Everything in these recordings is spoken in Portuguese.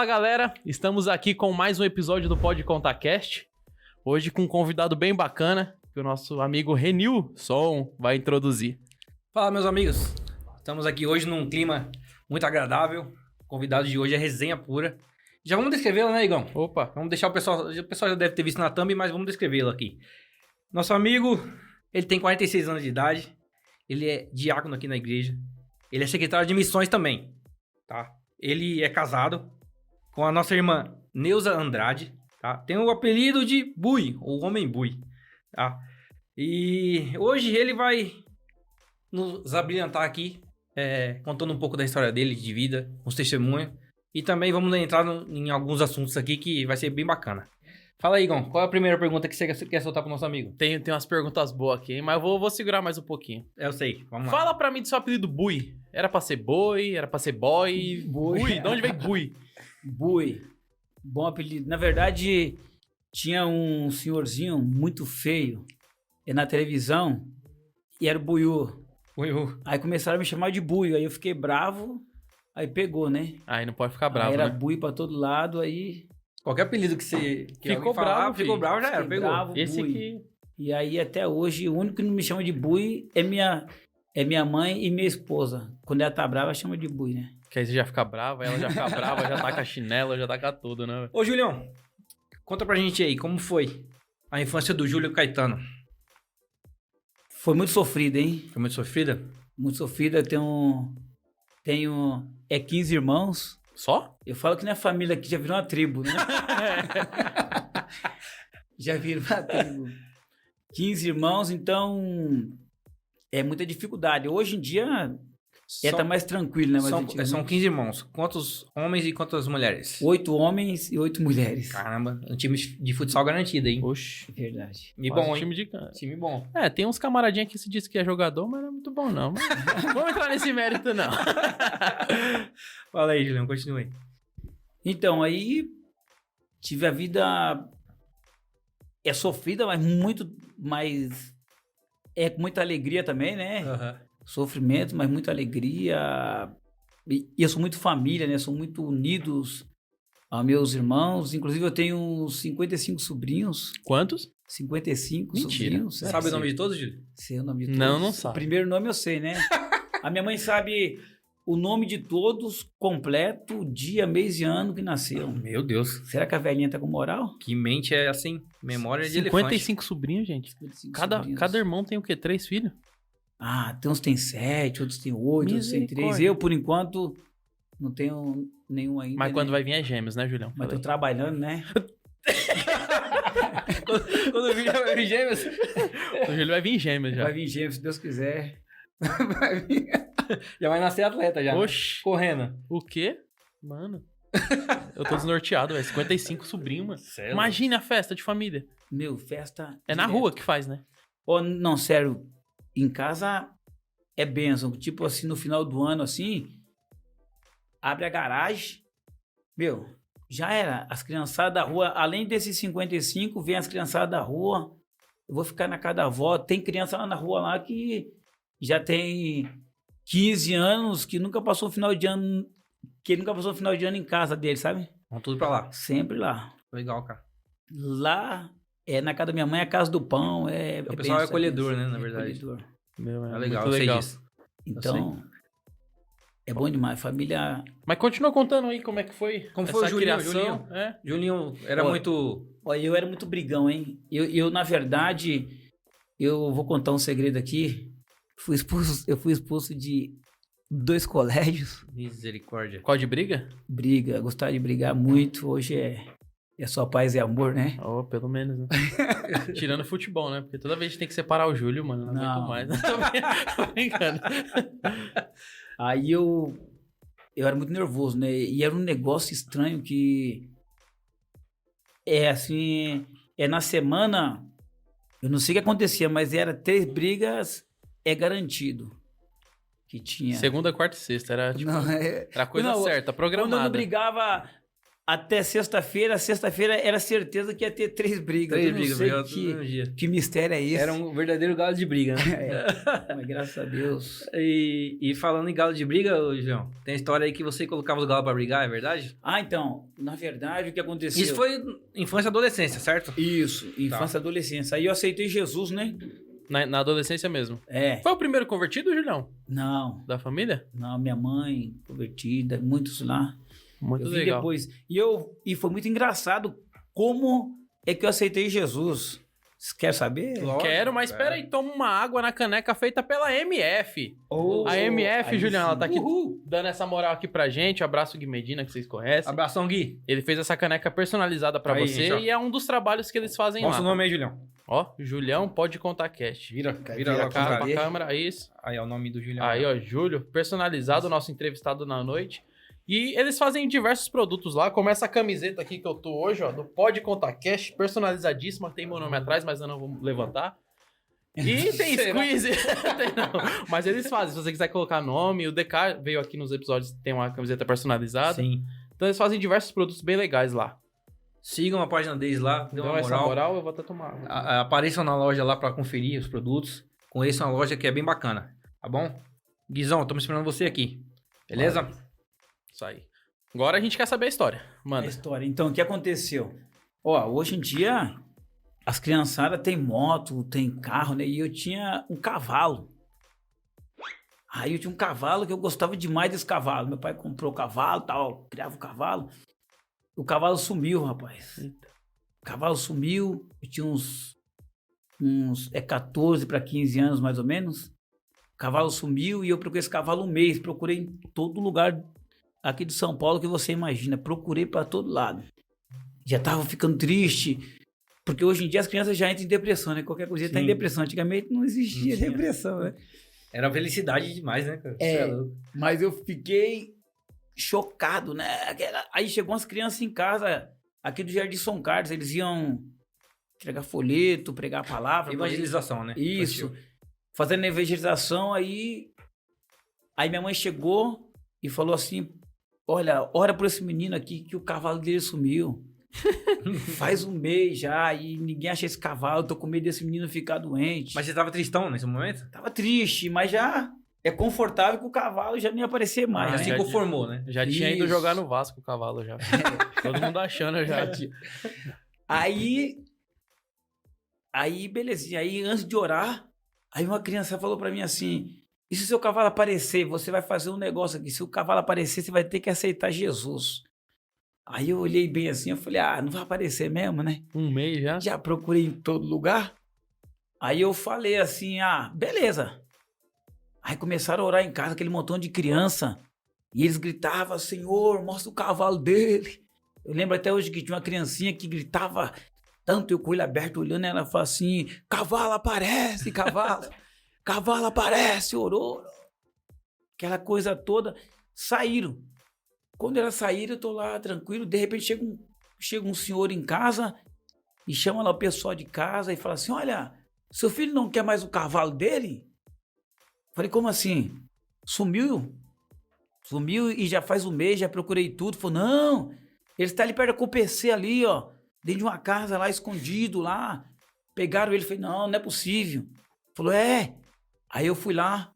Fala galera, estamos aqui com mais um episódio do Pode Contar Cast. Hoje com um convidado bem bacana, que o nosso amigo Renilson vai introduzir. Fala meus amigos, estamos aqui hoje num clima muito agradável. O convidado de hoje é resenha pura. Já vamos descrevê-lo, né, Igão? Opa! Vamos deixar o pessoal já deve ter visto na thumb, mas vamos descrevê-lo aqui. Nosso amigo, ele tem 46 anos de idade, ele é diácono aqui na igreja, ele é secretário de missões também, tá? Ele é casado com a nossa irmã Neuza Andrade, tá? Tem o apelido de Bui, ou Homem Bui, tá? E hoje ele vai nos abrilhantar aqui, contando um pouco da história dele, de vida, uns testemunhos. E também vamos entrar em alguns assuntos aqui que vai ser bem bacana. Fala aí, Igão, qual é a primeira pergunta que você quer soltar pro nosso amigo? Tem umas perguntas boas aqui, hein? Mas eu vou segurar mais um pouquinho. Eu sei, vamos lá. Fala pra mim do seu apelido Bui. Era pra ser boi, era pra ser boy? Bui, de onde veio Bui? Bui, bom apelido. Na verdade, tinha um senhorzinho muito feio na televisão e era o Buiú. Buiú. Aí começaram a me chamar de Buio, aí eu fiquei bravo, aí pegou, né? Aí não pode ficar bravo, aí era né? Bui pra todo lado, aí... Qualquer apelido que você... Ficou bravo, ficou bravo, já era, Fiquei pegou. bravo, Esse Bui. aqui... E aí até hoje, o único que não me chama de Bui é minha mãe e minha esposa. Quando ela tá brava, chama de Bui, né? Que aí você já fica brava, ela já fica brava, já taca a chinela, já taca tudo, né? Ô, Julião, conta pra gente aí, como foi a infância do Júlio Caetano? Foi muito sofrida, hein? Foi muito sofrida? Muito sofrida. Tenho 15 irmãos. Só? Eu falo que não é família aqui, já virou uma tribo, né? Já virou uma tribo. 15 irmãos, então é muita dificuldade. Hoje em dia tá mais tranquilo, né? Mas são 15 irmãos. Quantos homens e quantas mulheres? 8 homens e 8 mulheres. Caramba, um time de futsal garantido, hein? Oxi. Verdade. Time Quase bom, um hein? time de... Time bom. tem uns camaradinhos que se diz que é jogador, mas não é muito bom, não. Vamos entrar nesse mérito, não. Fala aí, Julião, continue. Então, aí tive a vida... É sofrida, mas é com muita alegria também, né? Uhum. Sofrimento, mas muita alegria. E eu sou muito família, né? Sou muito unidos aos meus irmãos. Inclusive, eu tenho 55 sobrinhos. Quantos? 55 Mentira. sobrinhos. Você sabe o nome de todos, Júlio? Sei o nome de todos. Não sabe. O primeiro nome eu sei, né? A minha mãe sabe o nome de todos, completo, dia, mês e ano que nasceu. Meu Deus. Será que a velhinha tá com moral? Que mente é assim, memória de elefante. 55 sobrinhos, gente. 55 Cada sobrinhos. irmão tem o quê? 3 filhos? Ah, tem uns tem 7, outros tem 8, outros tem 3. Misericórdia. Eu, por enquanto, não tenho nenhum ainda. Mas quando né? vai vir é gêmeos, né, Julião? Mas tô trabalhando, né? Quando eu vi já vai vir gêmeos. O Júlio vai vir gêmeos já. Vai vir gêmeos, se Deus quiser. Vai vir. Já vai nascer atleta já. Oxi. Correndo. O quê? Mano. Eu tô desnorteado, velho. 55 sobrinhos, mano. Sério? Imagina a festa de família. Meu, festa... É na direto. rua que faz, né? Oh, não, sério. Em casa é bênção. Tipo assim, no final do ano, assim, abre a garagem. Meu, já era. As criançadas da rua, além desses 55, vem as criançadas da rua. Eu vou ficar na casa da avó. Tem criança lá na rua lá que já tem 15 anos, que nunca passou o final de ano, em casa dele, sabe? Vamos tudo pra lá. Sempre lá. Legal, cara. Lá, na casa da minha mãe, é a casa do pão. O pessoal é benção, acolhedor, benção. né, na verdade. Acolhedor. Meu, É legal, muito eu sei legal. disso. Então, é bom demais. Família... Mas continua contando aí como é que foi. Como foi o Julião, criação. Julinho era Olha, muito... Olha, eu era muito brigão, hein? Eu, na verdade, eu vou contar um segredo aqui. Eu fui expulso de 2 colégios. Misericórdia. Qual de briga? Briga, gostava de brigar muito. Hoje é só paz e amor, né? Oh, pelo menos, né? Tirando futebol, né? Porque toda vez a gente tem que separar o Júlio, mano. Não aguento Não. mais. Tô brincando. Aí eu era muito nervoso, né? E era um negócio estranho que... assim... na semana... Eu não sei o que acontecia, mas era 3 brigas, garantido. Que tinha... Segunda, quarta e sexta. Era, tipo, Não, era a coisa não, certa, Quando eu programada. não brigava até sexta-feira era certeza que ia ter 3 brigas. Três Eu não brigas, sei brigando todo dia. que mistério é esse. Era um verdadeiro galo de briga, né? Mas graças a Deus. E falando em galo de briga, ô, João, tem a história aí que você colocava os galos pra brigar, é verdade? Ah, então, na verdade, o que aconteceu? Isso foi infância e adolescência, certo? Isso, infância e adolescência. Aí eu aceitei Jesus, né? Na adolescência mesmo. É. Foi o primeiro convertido, Julião? Não, Da família? minha mãe, convertida, muitos lá. Muito Eu vi legal. depois. E foi muito engraçado como é que eu aceitei Jesus. Você quer saber? Lógico, Quero, mas cara. espera aí, toma uma água na caneca feita pela MF. Oh, A MF, aí Julião, sim. ela tá aqui Uhul. dando essa moral aqui pra gente. Abraço Gui Medina, que vocês conhecem. Abração, Gui. Ele fez essa caneca personalizada pra Aí, você gente, ó. e é um dos trabalhos que eles fazem Mostra o lá. nome aí, Julião. Ó, Julião Pode Contar Cast. Vira Vira lá a com Cara cara. pra câmera, isso. Aí, ó, o nome do Julião. Aí, ó, Júlio, personalizado, nosso entrevistado na noite. E eles fazem diversos produtos lá, como essa camiseta aqui que eu tô hoje, ó, do Pode Contar Cash, personalizadíssima, tem meu nome atrás, mas eu não vou levantar. E tem Será? squeeze. Tem não. Mas eles fazem, se você quiser colocar nome, o DK veio aqui nos episódios, tem uma camiseta personalizada. Sim. Então eles fazem diversos produtos bem legais lá. Sigam a página deles lá, dê Então uma essa moral. moral eu vou até tomar. Apareçam na loja lá pra conferir os produtos. Conheçam a loja que é bem bacana, tá bom? Guizão, estamos esperando você aqui. Beleza? Isso aí. Agora a gente quer saber a história. A Manda. história. Então, o que aconteceu? Ó, hoje em dia, as criançadas têm moto, tem carro, né? E eu tinha um cavalo. Aí eu tinha um cavalo que eu gostava demais desse cavalo. Meu pai comprou o cavalo e tal, criava o cavalo. O cavalo sumiu, rapaz. O cavalo sumiu, eu tinha uns 14 para 15 anos, mais ou menos. O cavalo sumiu e eu procurei esse cavalo um mês. Procurei em todo lugar aqui de São Paulo que você imagina. Procurei para todo lado. Já tava ficando triste. Porque hoje em dia as crianças já entram em depressão, né? Qualquer coisa tá em Sim. depressão. Antigamente não existia Não tinha. depressão, né? Era felicidade demais, né, cara? É. Você louco. Mas eu fiquei chocado, né? Aí chegou umas crianças em casa, aqui do Jardim São Carlos, eles iam entregar folheto, pregar a palavra. Evangelização, né? Isso. Fazendo evangelização, aí minha mãe chegou e falou assim, olha, ora por esse menino aqui que o cavalo dele sumiu. Faz um mês já e ninguém acha esse cavalo, tô com medo desse menino ficar doente. Mas você tava tristão nesse momento? Tava triste, mas já é confortável que o cavalo já nem aparecer mais. Já né? se conformou, né? Já tinha ido Isso. jogar no Vasco o cavalo já. Todo mundo achando já. Aí, belezinha. Aí, antes de orar, aí uma criança falou pra mim assim, e se o seu cavalo aparecer, você vai fazer um negócio aqui. Se o cavalo aparecer, você vai ter que aceitar Jesus. Aí eu olhei bem assim, eu falei, não vai aparecer mesmo, né? Um mês já. Já procurei em todo lugar. Aí eu falei assim, beleza. Aí começaram a orar em casa, aquele montão de criança. E eles gritavam, Senhor, mostra o cavalo dele. Eu lembro até hoje que tinha uma criancinha que gritava tanto, eu com o olho aberto olhando, ela falou assim, cavalo aparece, cavalo. Cavalo aparece, orou. Aquela coisa toda. Saíram. Quando elas saíram, eu tô lá tranquilo. De repente chega um senhor em casa e chama lá o pessoal de casa e fala assim, olha, seu filho não quer mais o cavalo dele? Falei, como assim? Sumiu? Sumiu e já faz um mês, já procurei tudo. Falou, não, ele está ali perto com o PC ali, ó, dentro de uma casa lá, escondido lá. Pegaram ele, falei, não é possível. Falou, é. Aí eu fui lá.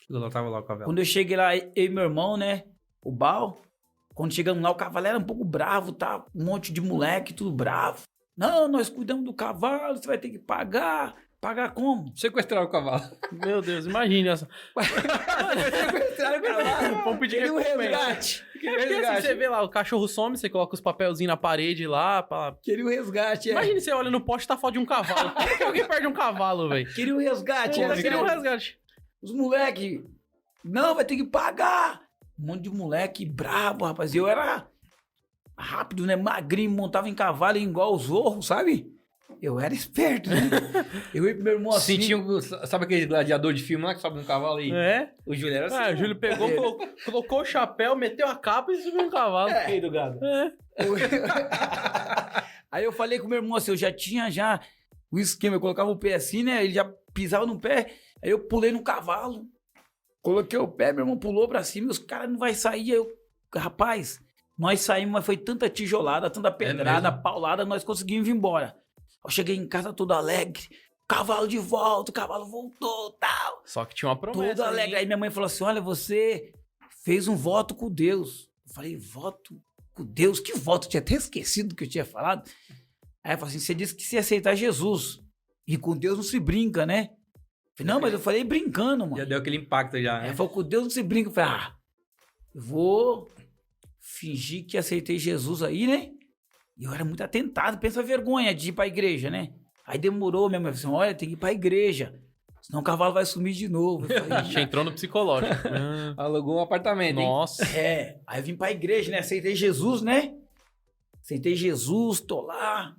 Eu tava lá com o cavalo. Quando eu cheguei lá, eu e meu irmão, né, o Bal, quando chegamos lá, o cavalo era um pouco bravo, tá? Um monte de moleque, tudo bravo. Não, nós cuidamos do cavalo, você vai ter que pagar. Pagar como? Sequestraram o cavalo. Meu Deus, imagine essa. Sequestraram o cavalo. Vamos pedir Queria um recompensa. resgate. É porque assim, você vê lá, o cachorro some, você coloca os papelzinhos na parede lá. Queria um resgate, Imagine você olha no poste e tá foto de um cavalo. Como que alguém perde um cavalo, velho? Queria um resgate. Pô, queria um resgate. Os moleques, não, vai ter que pagar. Um monte de moleque brabo, rapaz. E eu era rápido, né? Magrinho, montava em cavalo igual os zorros, sabe? Eu era esperto, né? Eu ia pro meu irmão assim. Sabe aquele gladiador de filme lá que sobe no cavalo aí? É? O Júlio era assim. O Júlio pegou, colocou o chapéu, meteu a capa e subiu um cavalo. Rei do gado. É. Aí eu falei com o meu irmão assim, eu já tinha o esquema, eu colocava o pé assim, né? Ele já pisava no pé, aí eu pulei no cavalo, coloquei o pé, meu irmão pulou pra cima e os caras não vai sair. Aí eu, rapaz, Nós saímos, mas foi tanta tijolada, tanta pedrada, mesmo? paulada, nós conseguimos ir embora. Eu cheguei em casa todo alegre, cavalo de volta, o cavalo voltou, tal. Só que tinha uma promessa. Todo alegre. Aí minha mãe falou assim, olha, você fez um voto com Deus. Eu falei, voto com Deus? Que voto? Eu tinha até esquecido do que eu tinha falado. Aí ela falou assim, você disse que se ia aceitar Jesus. E com Deus não se brinca, né? Eu falei, não, mas eu falei brincando, mano. Já deu aquele impacto já, né? Ela falou, com Deus não se brinca. Eu falei, eu vou fingir que aceitei Jesus aí, né? E eu era muito atentado, pensa a vergonha de ir pra igreja, né? Aí demorou, minha mãe falou assim, olha, tem que ir pra igreja, senão o cavalo vai sumir de novo. Eu A falei, gente entrou no psicológico. Alugou um apartamento, hein? Nossa. aí eu vim pra igreja, né? Aceitei Jesus, né? Aceitei Jesus, tô lá,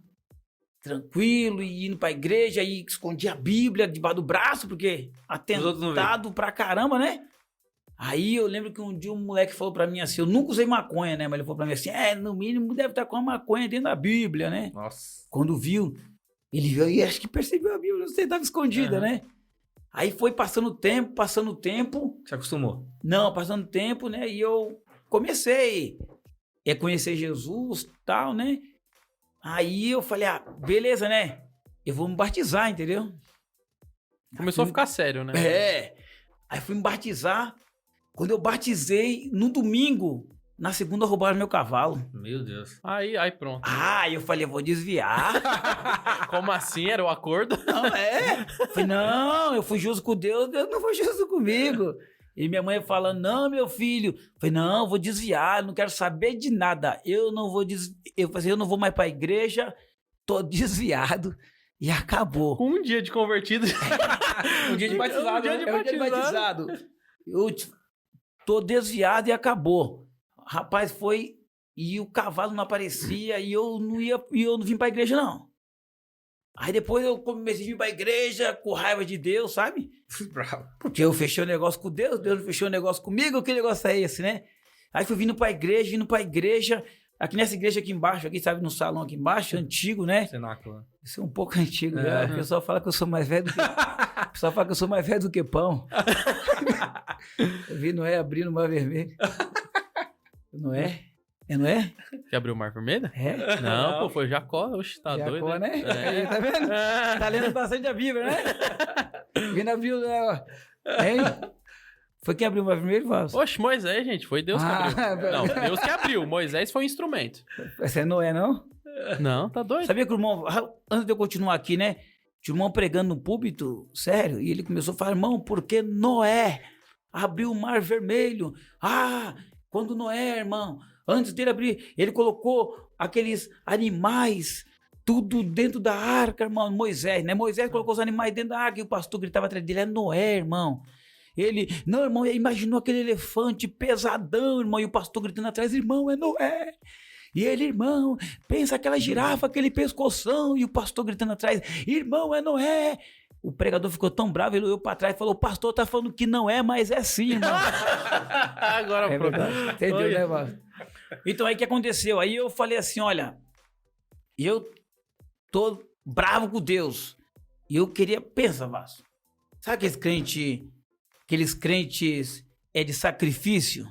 tranquilo, e indo pra igreja, aí escondi a Bíblia debaixo do braço, porque outros não atentado pra caramba, né? Aí eu lembro que um dia um moleque falou pra mim assim, eu nunca usei maconha, né? Mas ele falou pra mim assim, no mínimo deve estar com a maconha dentro da Bíblia, né? Nossa. Quando viu, ele viu e acho que percebeu a Bíblia, não sei, estava escondida, né? Aí foi passando o tempo, Se acostumou. não, passando o tempo, né? E eu comecei a conhecer Jesus, tal, né? Aí eu falei, beleza, né? Eu vou me batizar, entendeu? Começou a ficar sério, né? Aí fui me batizar. Quando eu batizei, no domingo, na segunda roubaram meu cavalo. Meu Deus. Aí pronto. Eu falei, eu vou desviar. Como assim? Era o acordo? Não, falei, não, eu fui justo com Deus, Deus não foi justo comigo. E minha mãe falando, não, meu filho. Eu falei, não, eu vou desviar, não quero saber de nada. Eu não vou eu falei, eu não vou mais pra igreja, tô desviado. E acabou. Um dia de convertido. Um dia de batizado. Um dia de É o dia de batizado. Eu tô desviado e acabou. Rapaz, foi... E o cavalo não aparecia e eu não vim pra igreja, não. Aí depois eu comecei a vir pra igreja com raiva de Deus, sabe? Bravo. Porque eu fechei o negócio com Deus, Deus não fechou o negócio comigo, que negócio é esse, né? Aí fui vindo pra igreja, aqui nessa igreja aqui embaixo, aqui, sabe, no salão aqui embaixo, antigo, né? Cenáculo. Isso é um pouco antigo, já. O pessoal fala que eu sou mais velho do que... O pessoal fala que eu sou mais velho do que pão. Eu vi Noé abrindo o mar vermelho. Noé? É Noé? Que abriu o Mar Vermelho? É? Não, pô, foi Jacó. Oxe, tá Jacó, doido, né? É. Tá vendo? Tá lendo bastante a Bíblia, né? Vindo abriu, né? Hein? Foi quem abriu o mar vermelho, Vasco? Oxe, Moisés, gente, foi Deus que abriu. Não, velho. Deus que abriu. Moisés foi um instrumento. Esse é Noé, não? Não, tá doido. Sabia que o irmão, antes de eu continuar aqui, né? Tinha um irmão pregando no púlpito, sério, e ele começou a falar, irmão, porque Noé abriu o mar vermelho? Quando Noé, irmão, antes dele abrir, ele colocou aqueles animais, tudo dentro da arca, irmão. Moisés, né? Moisés colocou os animais dentro da arca e o pastor gritava atrás dele, é Noé, irmão. Ele, não, irmão, imaginou aquele elefante pesadão, irmão, e o pastor gritando atrás, irmão, é Noé. E ele, irmão, pensa aquela girafa, aquele pescoção, e o pastor gritando atrás, irmão, é Noé. O pregador ficou tão bravo, ele olhou pra trás e falou, o pastor tá falando que não é, mas é sim, irmão. Agora É pronto. verdade. Entendeu, Olha. né, Vasco? Então aí o que aconteceu? Aí eu falei assim, olha, eu tô bravo com Deus. E eu queria, pensa, Vasco, sabe aqueles crentes de sacrifício?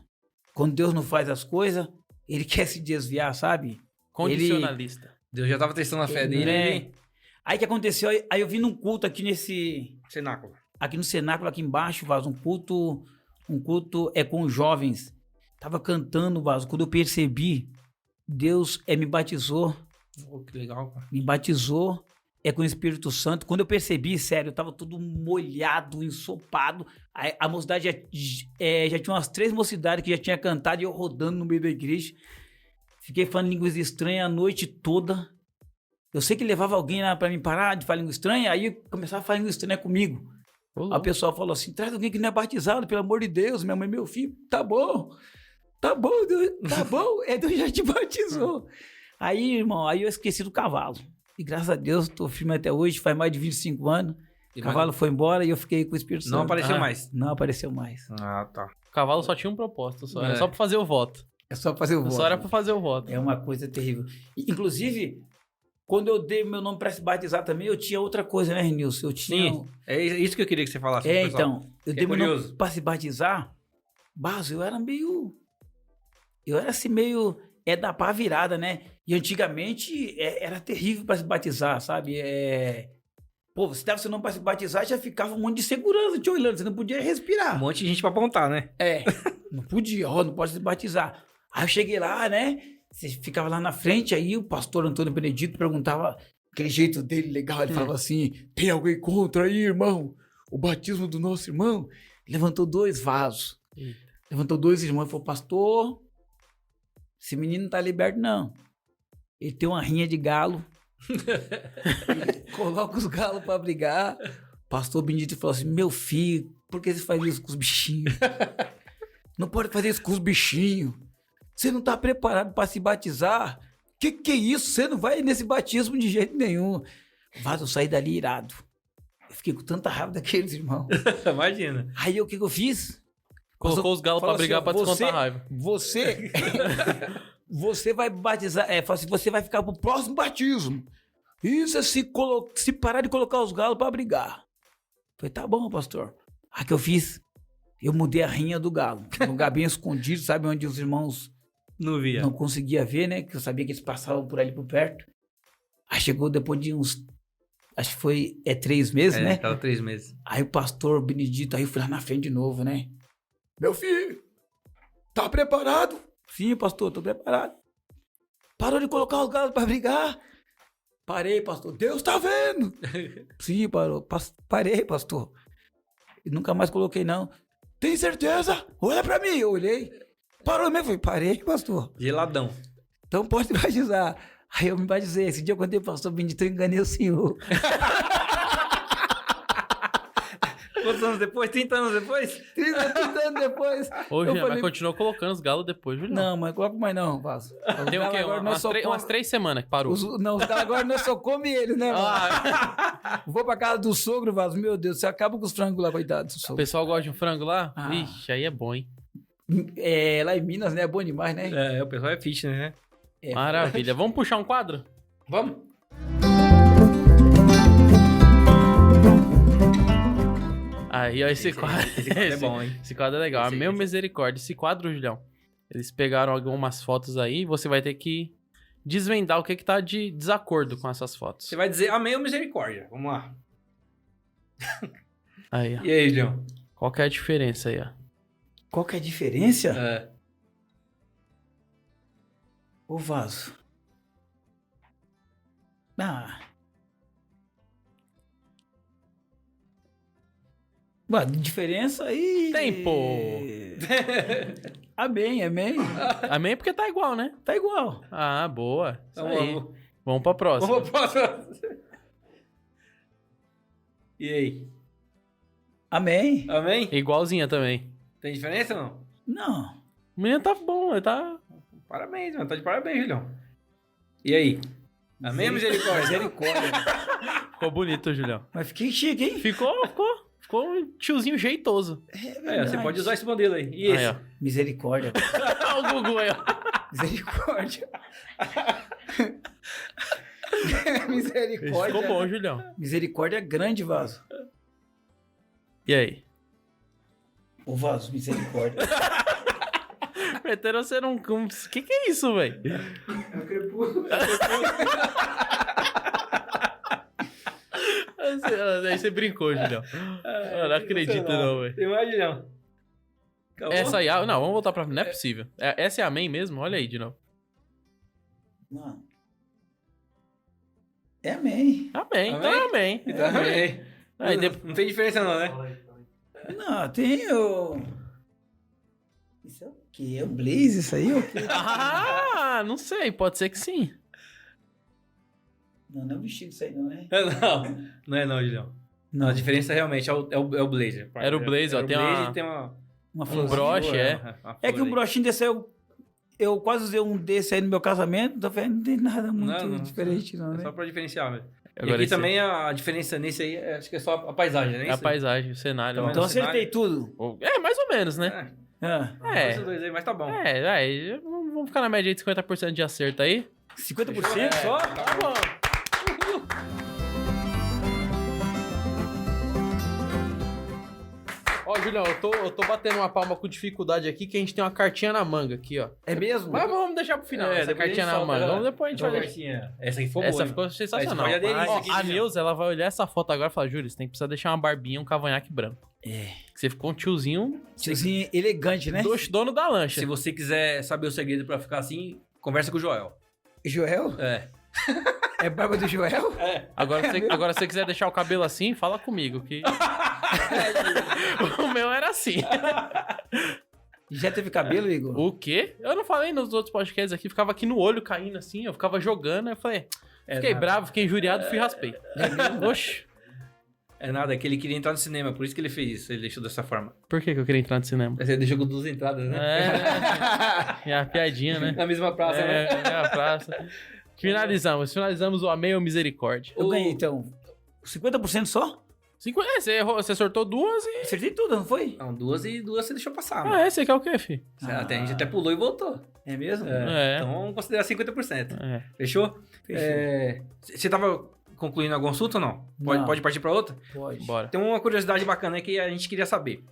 Quando Deus não faz as coisas, ele quer se desviar, sabe? Condicionalista. Deus já tava testando a fé dele. Né? Aí o que aconteceu? Aí eu vim num culto aqui Cenáculo. aqui no cenáculo, aqui embaixo, Vasco, um culto com os jovens. Tava cantando, Vasco, quando eu percebi, Deus me batizou, Que legal, cara. me batizou com o Espírito Santo. Quando eu percebi, sério, eu tava todo molhado, ensopado. Aí a mocidade já tinha umas 3 mocidades que já tinha cantado e eu rodando no meio da igreja. Fiquei falando línguas estranhas a noite toda. Eu sei que levava alguém lá pra me parar de falar língua estranha, aí eu começava a falar língua estranha comigo. Aí o pessoal falou assim, traz alguém que não é batizado, pelo amor de Deus. Minha mãe, meu filho, tá bom, Deus, tá bom, Deus já te batizou. Aí, irmão, aí eu esqueci do cavalo. E graças a Deus, tô firme até hoje, faz mais de 25 anos. O cavalo foi embora e eu fiquei com o Espírito Santo. Não apareceu mais. Não apareceu mais. Ah, tá. O cavalo só tinha um propósito, só. Era É. só pra fazer o voto. É só fazer o voto. Só era pra fazer o voto. É uma coisa terrível. Inclusive, quando eu dei meu nome para se batizar também, eu tinha outra coisa, né, Renilson? Eu tinha... Sim, é isso que eu queria que você falasse. pro pessoal. Então, eu Que dei meu nome curioso. para se batizar, Baso, eu era assim, meio é da pá virada, né? E antigamente era terrível para se batizar, sabe? Pô, você não para se batizar, já ficava um monte de segurança te olhando, você não podia respirar. Um monte de gente pra apontar, né? Não podia, não pode se batizar. Aí eu cheguei lá, né? Você ficava lá na frente, aí o pastor Antônio Benedito perguntava, aquele jeito dele legal, ele falava assim, tem alguém contra aí, irmão? O batismo do nosso irmão? Levantou 2 vasos. Levantou 2 irmãos e falou, pastor, esse menino não tá liberto, não. Ele tem uma rinha de galo. Ele coloca os galos pra brigar. Pastor Benedito falou assim, meu filho, por que você faz isso com os bichinhos? Não pode fazer isso com os bichinhos. Você não tá preparado para se batizar? Que é isso? Você não vai nesse batismo de jeito nenhum. Vaso, eu saí dali irado. Eu fiquei com tanta raiva daqueles irmãos. Imagina. Aí o que eu fiz? Colocou os galos pra Falou brigar assim, pra ó, descontar a raiva. Você vai batizar, fala assim, você vai ficar pro próximo batismo. Isso é se parar de colocar os galos pra brigar. Falei, tá bom, pastor. Aí que eu fiz? Eu mudei a rinha do galo. Um lugar bem escondido, sabe onde os irmãos Não via. não conseguiam ver, né? Que eu sabia que eles passavam por ali por perto. Aí chegou depois de uns, acho que foi 3 meses, né? Tava 3 meses. Aí o pastor Benedito, aí eu fui lá na frente de novo, né? Meu filho, tá preparado? Sim, pastor, tô preparado. Parou de colocar os galos pra brigar? Parei, pastor. Deus tá vendo. Sim, parou. Parei, pastor. E nunca mais coloquei, não. Tem certeza? Olha pra mim. Eu olhei. Parou mesmo. Falei, parei, pastor. Geladão. Então pode batizar. Aí eu me batizei. Esse dia eu contei pro pastor Benedito, eu enganei o senhor. Quantos anos depois? 30 anos depois? 30 anos depois. Hoje, eu mas falei, continuou colocando os galos depois, Julião. não, mas coloca mais não, Vaso. Deu o quê? Umas 3 semanas que parou. Os galos agora nós só come eles, né, mano? Vou pra casa do sogro, Vaso. Meu Deus, você acaba com os frangos lá, coitado do O sogro. pessoal gosta de um frango lá? Ah. Vixe, aí é bom, hein? Lá em Minas, né? É bom demais, né? O pessoal é fitness, né? Maravilha. Vamos puxar um quadro? Vamos? Aí, ó, esse quadro. Esse quadro é bom, hein? Esse quadro é legal. Esse- Meu esse- misericórdia. Esse quadro, Julião, eles pegaram algumas fotos aí e você vai ter que desvendar o que tá de desacordo com essas fotos. Você vai dizer amém ou misericórdia. Vamos lá. Aí, ó. E aí, Leão? Qual que é a diferença aí, ó? Qual que é a diferença? É. Ô, Vaso. Ah. Ué, diferença aí. Tem, pô. Amém, amém. Amém porque tá igual, né? Tá igual. Ah, boa. Isso Então aí. vamos. Vamos pra próxima. Vamos pra próxima. E aí? Amém? Amém? Igualzinha também. Tem diferença ou não? Não. O menino tá bom, ele tá... Parabéns, mano. Tá de parabéns, Julião. E aí? Amém ou misericórdia? Misericórdia. Ficou bonito, Julião. Mas fiquei chique, hein? Ficou um tiozinho jeitoso. Você pode usar esse modelo aí. E esse? Aí, ó. Misericórdia. Olha o Gugu aí, ó. Misericórdia. Esse Misericórdia. ficou bom, Julião. Misericórdia é grande, Vaso. E aí? Ô, Vaso, misericórdia. Meteram você num... Que é isso, velho? É o crepúsculo. Aí você brincou, Julião. Eu não acredito não, velho. Tem mais, Julião? Acabou? Essa aí... Não, vamos voltar pra... Não é possível. Essa é amém mesmo? Olha aí de novo. Mano. É amém. Amém, então Amém? é amém. Então, amém. Aí Não- depois... Não tem diferença não, né? Não, tem o... Isso é o quê? É o Blaze isso aí? É o quê? Ah, não sei. Pode ser que sim. Não, não é vestido isso aí não, né? Não é não, Julião. Não, A diferença realmente é o blazer. Era o blazer, ó, Era o tem blazer uma- e tem uma... uma Um florzinha. broche, é. uma É que flor um aí. brochinho desse aí, eu quase usei um desse aí no meu casamento, tô vendo, não tem nada muito Não, diferente não, É né? só pra diferenciar, velho. E Agora aqui esse- também a diferença nesse aí, acho que é só a paisagem, né? É a paisagem, o cenário. Então, ó. Então no acertei cenário. tudo. É, mais ou menos, né? Ah, É. Esses dois aí, mas tá bom. Vamos ficar na média de 50% de acerto aí. 50% só? Tá bom. Ó, Julião, eu tô batendo uma palma com dificuldade aqui, que a gente tem uma cartinha na manga aqui, ó. É mesmo? Mas vamos deixar pro final, essa depois a gente cartinha na solta, manga. né? Vamos depois a gente vai deixar. Essa aqui foi boa. Essa hein? ficou sensacional. Essa foi a delícia Ó, aqui, a Julião. Neuza, ela vai olhar essa foto agora e falar, Júlio, você tem que precisar deixar uma barbinha, um cavanhaque branco. É. Que você ficou um tiozinho Tiozinho elegante, né? dono da lancha. Se você quiser saber o segredo pra ficar assim, conversa com o Joel. Joel? É. É barba do Joel? Agora, se você quiser deixar o cabelo assim, fala comigo, que o meu era assim. Já teve cabelo, Igor? O quê? Eu não falei nos outros podcasts aqui, ficava aqui no olho caindo assim, eu ficava jogando, aí eu falei, fiquei bravo, fiquei injuriado, fui e raspei. Oxi, É nada, é que ele queria entrar no cinema, por isso que ele fez isso, ele deixou dessa forma. por que eu queria entrar no cinema? Você deixou com 2 entradas, né? É a piadinha, né? Na mesma praça, né? É a praça. Finalizamos o Amei ou Misericórdia. Eu ganhei, então, 50% só? Você errou, você sortou 2 e... Acertei tudo, não foi? Não, 2 e 2 você deixou passar, mano. Ah, esse aqui é o quê, filho? Até, a gente até pulou e voltou. É mesmo? É. Então vamos considerar 50%. É. Fechou? Fechou. Você tava concluindo algum assunto ou não? Não. Pode partir pra outra? Pode. Bora. Tem uma curiosidade bacana aí que a gente queria saber.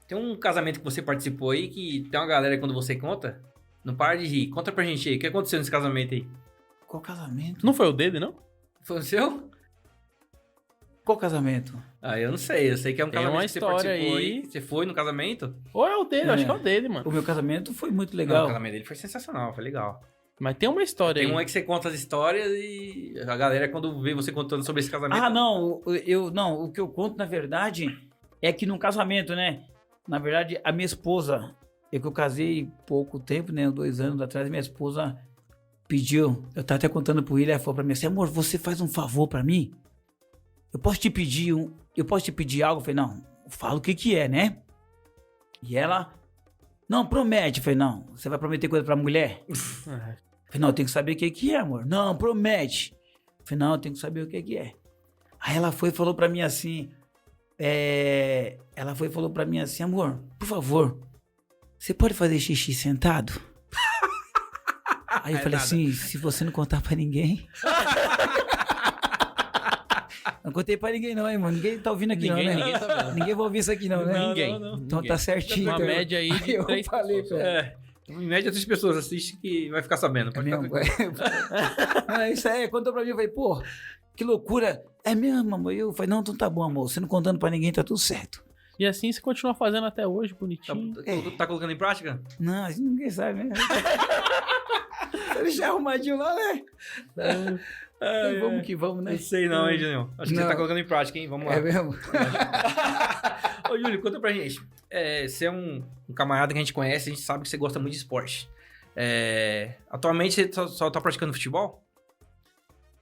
Tem um casamento que você participou aí que tem uma galera que quando você conta, não para de rir. Conta pra gente aí, o que aconteceu nesse casamento aí? Qual casamento? Não foi o dele, não? Foi o seu? Qual casamento? Ah, eu não sei. Eu sei que é um Tem casamento uma que você história participou aí. Você foi no casamento? Ou é o dele, acho que é o dele, mano. O meu casamento foi muito Não, legal. o casamento dele foi sensacional, foi legal. Mas tem uma história Tem aí. um aí que você conta as histórias e a galera quando vê você contando sobre esse casamento... Ah, não, o que eu conto, na verdade, é que num casamento, né? Na verdade, a minha esposa, que eu casei pouco tempo, né? 2 anos atrás, minha esposa pediu, eu tava até contando pro William, ela falou pra mim assim, amor, você faz um favor pra mim? Eu posso te pedir algo? Eu falei, não, fala o que é, né? E ela, não, promete. Eu falei, não, você vai prometer coisa pra mulher? Eu falei, não, eu tenho que saber o que é, amor. Não, promete. Eu falei, não, eu tenho que saber o que é. Aí ela foi e falou pra mim assim, amor, por favor, você pode fazer xixi sentado? Aí eu falei assim, se você não contar pra ninguém... Não contei pra ninguém não, hein, mano. Ninguém tá ouvindo aqui Ninguém- não, né? ninguém tá vendo. Ninguém vai ouvir isso aqui não, né? Ninguém. Então tá certinho. Uma então. média aí de Aí eu 3 falei, pessoas. Em média, 3 pessoas assistem que vai ficar sabendo. É Pode ficar mesmo? tranquilo. Não, isso aí, contou pra mim, eu falei, pô, que loucura. É mesmo, amor? Eu falei, não, então tá bom, amor. Você não contando pra ninguém, tá tudo certo. E assim você continua fazendo até hoje, bonitinho. Tá colocando em prática? Não, assim ninguém sabe, né? Se eu deixar arrumadinho lá, né? Então, vamos que vamos, né? Não sei não, hein, Julião. Acho que você Não. tá colocando em prática, hein? Vamos lá. É mesmo? Ô, Júlio, conta pra gente. Você é um camarada que a gente conhece, a gente sabe que você gosta muito de esporte. Atualmente você só tá praticando futebol?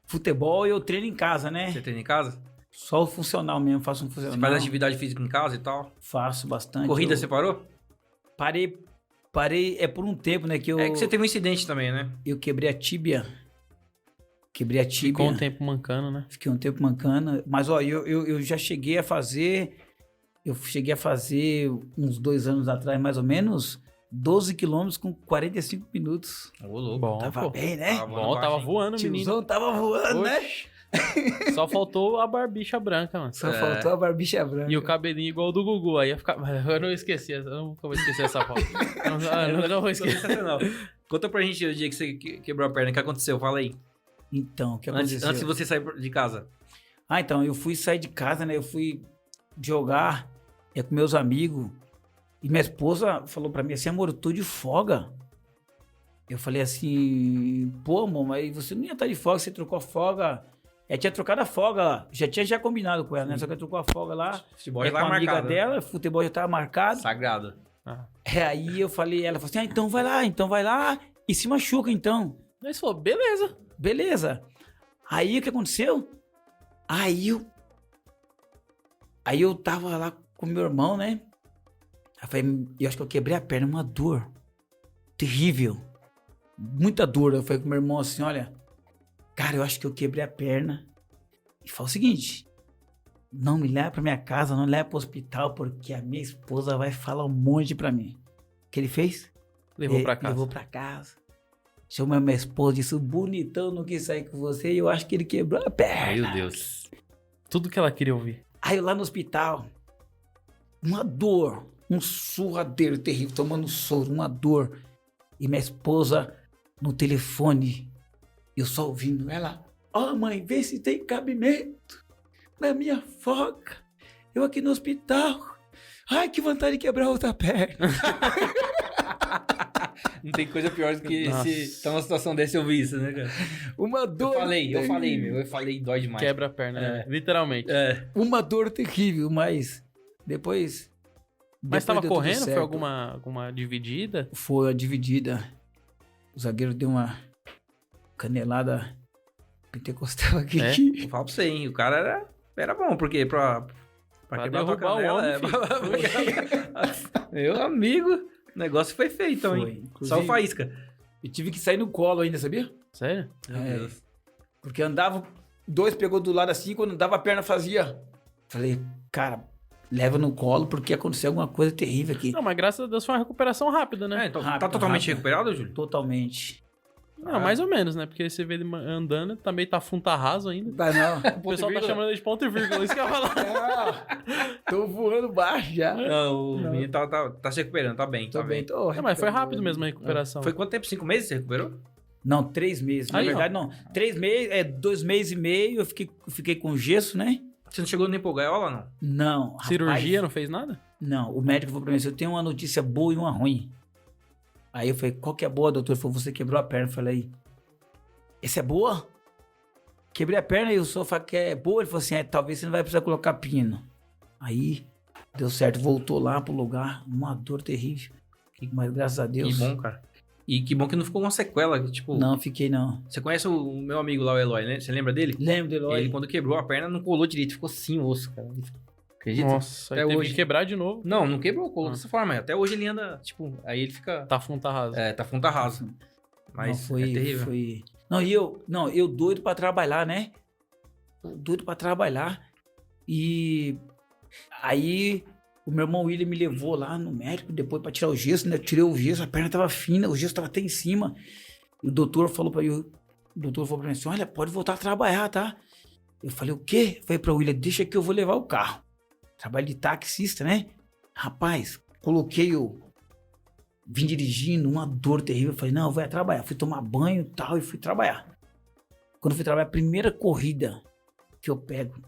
Futebol eu treino em casa, né? Você treina em casa? Só o funcional mesmo, faço um funcional. Você faz atividade física em casa e tal? Faço bastante. Corrida eu você parou? Parei por um tempo, né? Que É que você teve um incidente também, né? eu quebrei a tíbia. Ficou um tempo mancando, né? Fiquei um tempo mancando. Mas, ó, eu já cheguei a fazer... Eu cheguei a fazer, uns 2 anos atrás, mais ou menos, 12 quilômetros com 45 minutos. Ô, louco. Bom, Tava pô. bem, né? Bom, tava voando, menino. Tiozão tava voando, né? Oxi. Só faltou a barbicha branca, mano. Só faltou a barbicha branca. E o cabelinho igual o do Gugu. Aí ia ficar. Eu não esqueci, eu nunca vou esquecer essa foto. Eu nunca vou esquecer. Sensacional. Conta pra gente o dia que você quebrou a perna, o que aconteceu? Fala aí. Então, o que aconteceu? Antes de você sair de casa. Ah, então, eu fui sair de casa, né? Eu fui jogar com meus amigos. E minha esposa falou pra mim assim, amor, eu tô de folga. Eu falei assim, pô, amor, mas você não ia estar de folga, você trocou a folga. Tinha trocado a folga, já tinha combinado com ela, né? Só que ela trocou a folga lá. Futebol com já a tava amiga marcado. dela, futebol já tava marcado. Sagrado. Aí eu falei, ela falou assim, então vai lá e se machuca então. Aí você falou, beleza. Beleza. Aí o que aconteceu? Aí eu tava lá com meu irmão, né? Eu acho que eu quebrei a perna, uma dor terrível. Muita dor. Eu falei com meu irmão assim, olha, cara, eu acho que eu quebrei a perna. E fala o seguinte, não me leva pra minha casa, não leva pro hospital, porque a minha esposa vai falar um monte pra mim. O que ele fez? Levou pra casa. Levou pra casa. Chamou minha esposa, disse, bonitão, não quis sair com você, e eu acho que ele quebrou a perna. Meu Deus. Tudo que ela queria ouvir. Aí eu lá no hospital, uma dor, um surradeiro terrível, tomando soro, uma dor. E minha esposa no telefone, eu só ouvindo ela, mãe, vê se tem cabimento na minha foca, eu aqui no hospital, ai, que vontade de quebrar outra perna. Não tem coisa pior do que Nossa. se tá numa situação dessa eu vi isso, né, cara? Uma dor Eu falei, dói demais. Quebra a perna, né? Literalmente. uma dor terrível, mas depois Mas depois tava deu tudo correndo? Foi certo. alguma dividida? Foi a dividida. O zagueiro deu uma canelada pentecostal aqui. É? Eu falo pra você, hein? O cara era bom, porque pra quebrar tua derrubar o canela... homem, Meu amigo, o negócio foi feito, então, Foi. hein? Inclusive, Só o faísca. Eu tive que sair no colo ainda, sabia? Sério? Meu É. Porque andava, dois pegou do lado assim, quando dava a perna fazia. Falei, cara, leva no colo porque aconteceu alguma coisa terrível aqui. Não, mas graças a Deus foi uma recuperação rápida, né? Então, tá Rápido, totalmente rápido. recuperado, Júlio? Totalmente. Não, mais ou menos, né? Porque você vê ele andando, também tá funta raso ainda. Vai não. O pessoal tá chamando ele de ponto e vírgula, isso que eu ia falar. Tô voando baixo já. Não, o menino tá se recuperando, tá bem. Tô tá bem, tô. Não, mas foi rápido mesmo a recuperação. Foi quanto tempo? 5 meses você recuperou? Não, 3 meses. Na Aí, verdade, não. 3 meses, 2 meses e meio, eu fiquei com gesso, né? Você não chegou nem pro gaiola, não? Não. Cirurgia, rapaz, não fez nada? Não, o médico falou pra mim assim, eu tenho uma notícia boa e uma ruim. Aí eu falei, qual que é a boa, doutor? Ele falou, você quebrou a perna. Eu falei, essa é boa? Quebrei a perna e o senhor falou que é boa. Ele falou assim, talvez você não vai precisar colocar pino. Aí, deu certo, voltou lá pro lugar, uma dor terrível. Mas graças a Deus. Que bom, cara. E que bom que não ficou uma sequela, tipo... Não, fiquei não. Você conhece o meu amigo lá, o Eloy, né? Você lembra dele? Lembro do Eloy. Ele, quando quebrou a perna, não colou direito, ficou assim o osso, cara. Acredita? Nossa, Até aí teve hoje. que quebrar de novo. Não quebrou, colou dessa forma. Até hoje ele anda, tipo, aí ele fica... Tá funta raso. Tá funta rasa. Mas não, é terrível. Foi... Não, eu doido pra trabalhar, né? Doido pra trabalhar. E aí o meu irmão William me levou lá no médico depois pra tirar o gesso, né? Eu tirei o gesso, a perna tava fina, o gesso tava até em cima. E o doutor falou pra mim assim, olha, pode voltar a trabalhar, tá? Eu falei, o quê? Eu falei pra William, deixa que eu vou levar o carro. Trabalho de taxista, né? Rapaz, vim dirigindo, uma dor terrível. Eu falei, não, eu vou trabalhar. Fui tomar banho e tal, e fui trabalhar. Quando eu fui trabalhar, a primeira corrida que eu pego,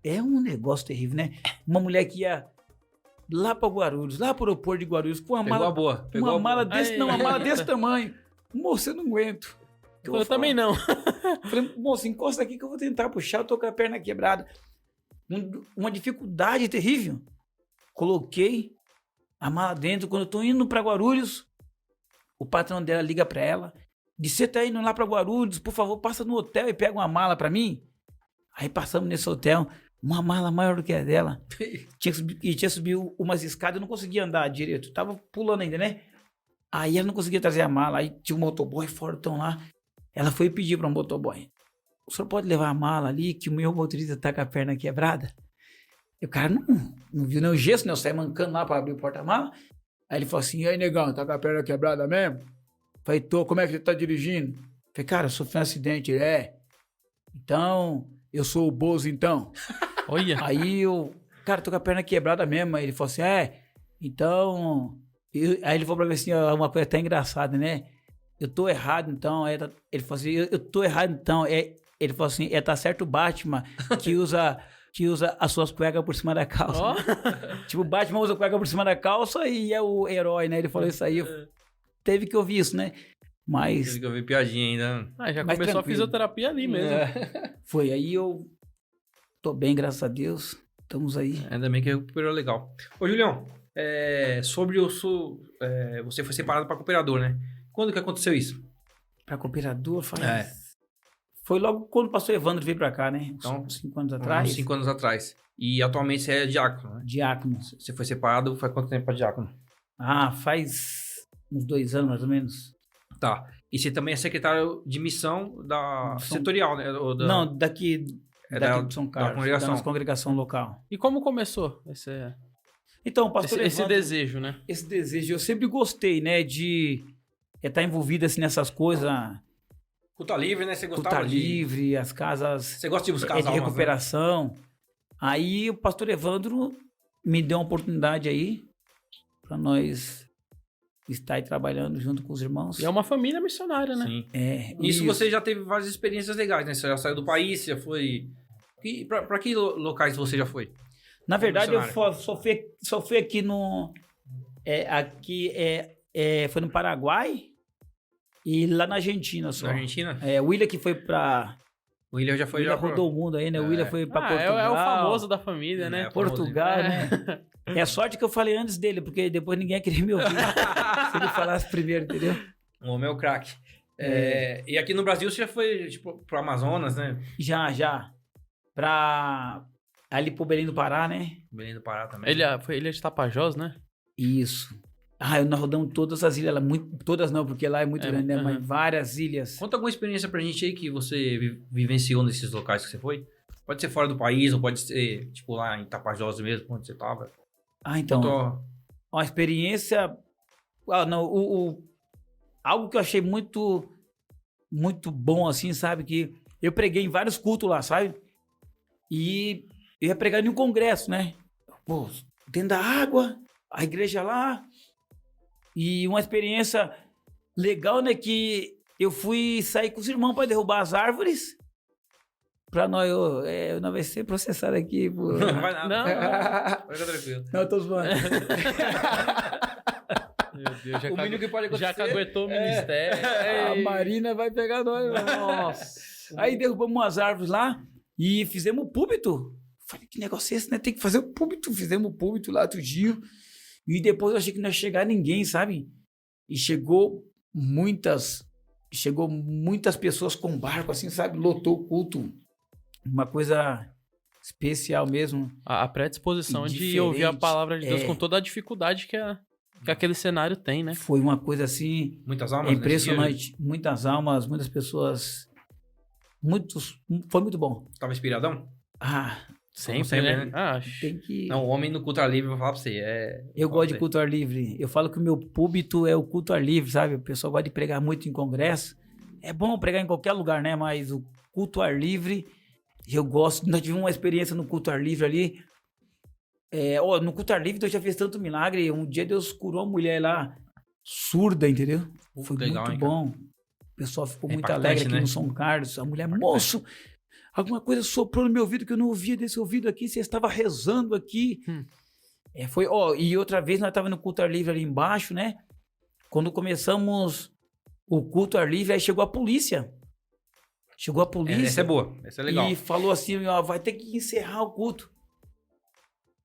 é um negócio terrível, né? Uma mulher que ia lá pra Guarulhos, lá pro aeroporto de Guarulhos, com uma Pegou mala, a boa. Pegou uma a mala boa. desse, não, uma mala desse tamanho. Moço, eu não aguento. Eu também não. Falei, moço, encosta aqui que eu vou tentar puxar, eu tô com a perna quebrada. Uma dificuldade terrível. Coloquei a mala dentro. Quando eu tô indo pra Guarulhos, o patrão dela liga pra ela. Diz, você tá indo lá pra Guarulhos, por favor, passa no hotel e pega uma mala pra mim. Aí passamos nesse hotel, uma mala maior do que a dela. tinha subido umas escadas, eu não conseguia andar direito. Tava pulando ainda, né? Aí ela não conseguia trazer a mala. Aí tinha um motoboy fortão lá. Ela foi pedir para um motoboy, o senhor pode levar a mala ali, que o meu motorista tá com a perna quebrada? E o cara não viu nem o gesso, né? Eu saí mancando lá para abrir o porta-mala. Aí ele falou assim, e aí, negão, tá com a perna quebrada mesmo? Falei, tô, como é que você tá dirigindo? Falei, cara, eu sofri um acidente. Ele, então, eu sou o Bozo, então. Olha. Aí cara, tô com a perna quebrada mesmo. Aí ele falou assim, então... Aí ele falou pra mim assim, uma coisa até engraçada, né? Eu tô errado, então. Ele falou assim, eu tô errado, então. Ele falou assim, tá certo o Batman que usa as suas cuecas por cima da calça. Ó. Tipo, o Batman usa cueca por cima da calça e é o herói, né? Ele falou isso aí. Teve que ouvir isso, né? Mas Teve que ouvir piadinha ainda. Já Mas começou a tranquilo. fisioterapia ali mesmo. foi. Aí eu tô bem, graças a Deus. Estamos aí. Ainda bem que recuperou legal. Ô, Julião, sobre você foi separado para cooperador, né? Quando que aconteceu isso? Pra cooperador, foi logo quando passou o Evandro veio pra cá, né? Então, Uns 5 anos atrás. Uns 5 anos atrás. E atualmente você é diácono, né? Diácono. Você foi separado, faz quanto tempo para diácono? Faz uns 2 anos, mais ou menos. Tá. E você também é secretário de missão da Missão- setorial, né? Não, daqui de São Carlos. congregação. Da nossa congregação local. E como começou Então, o pastor esse Evandro, desejo, né? esse desejo, eu sempre gostei, né? De estar envolvido assim nessas coisas. Culto livre, né? Você gostava Culta livre, as casas Você gosta de buscar as de almas, né? recuperação. Aí o pastor Evandro me deu uma oportunidade aí para nós estar aí trabalhando junto com os irmãos. E é uma família missionária, né? Sim. É, Isso você já teve várias experiências legais, né? Você já saiu do país, você já foi... Pra que locais você já foi? Na verdade, eu missionário. só fui aqui no... foi no Paraguai e lá na Argentina só. Na Argentina? O William que foi pra... O William já O foi... William já rodou o mundo aí, né? O William foi pra Ah, Portugal. é o famoso da família, né? É, Portugal, né? É sorte que eu falei antes dele, porque depois ninguém queria me ouvir. Se ele falasse primeiro, entendeu? O homem é o craque. E aqui no Brasil você já foi, tipo, pro Amazonas, né? Já. Ali pro Belém do Pará, né? Belém do Pará também. Ele é de Tapajós, né? Isso. Nós rodamos todas as ilhas lá. Todas não, porque lá é muito grande, né? Mas várias ilhas. Conta alguma experiência pra gente aí que você vivenciou nesses locais que você foi. Pode ser fora do país, ou pode ser, tipo, lá em Tapajós mesmo, onde você tava. Então, uma experiência... algo que eu achei muito, muito bom, assim, sabe? Que eu preguei em vários cultos lá, sabe? E eu ia pregar em um congresso, né? Pô, dentro da água, a igreja lá. E uma experiência legal, né? Que eu fui sair com os irmãos para derrubar as árvores. Pra nós, não vai ser processado aqui. Por... Não vai nada. Não. Fica tranquilo. Não, eu tô zoando. Meu Deus, O mínimo que pode acontecer. já caguetou o ministério. A Marina vai pegar nós. Nossa. Aí derrubamos umas árvores lá e fizemos o púlpito. Falei, que negócio é esse, né? Tem que fazer o púlpito. Fizemos o púlpito lá outro dia. E depois eu achei que não ia chegar ninguém, sabe? E chegou muitas pessoas com barco, assim, sabe? Lotou o culto. Uma coisa especial mesmo. A predisposição de Diferente. ouvir a palavra de Deus com toda a dificuldade que aquele cenário tem, né? Foi uma coisa assim... Muitas almas. impressionante. Muitas almas, muitas pessoas... Foi muito bom. Tava inspiradão? Sempre, né? Tem que... Não, o homem no culto ar livre, eu vou falar pra você. Eu gosto de culto ar livre. Eu falo que o meu púlpito é o culto ar livre, sabe? O pessoal gosta de pregar muito em congresso. É bom pregar em qualquer lugar, né? Mas o culto ar livre, eu gosto. Nós tivemos uma experiência no culto ar livre ali. No culto ar livre Deus já fez tanto milagre. Um dia Deus curou uma mulher lá, surda, entendeu? Foi legal, muito hein, bom. O pessoal ficou muito impactante, alegre aqui né? no São Carlos. A mulher, moço, alguma coisa soprou no meu ouvido que eu não ouvia desse ouvido aqui. Você estava rezando aqui. E outra vez nós estávamos no culto ar livre ali embaixo, né? Quando começamos o culto ar livre, aí chegou a polícia. Essa é boa, essa é legal. E falou assim, vai ter que encerrar o culto.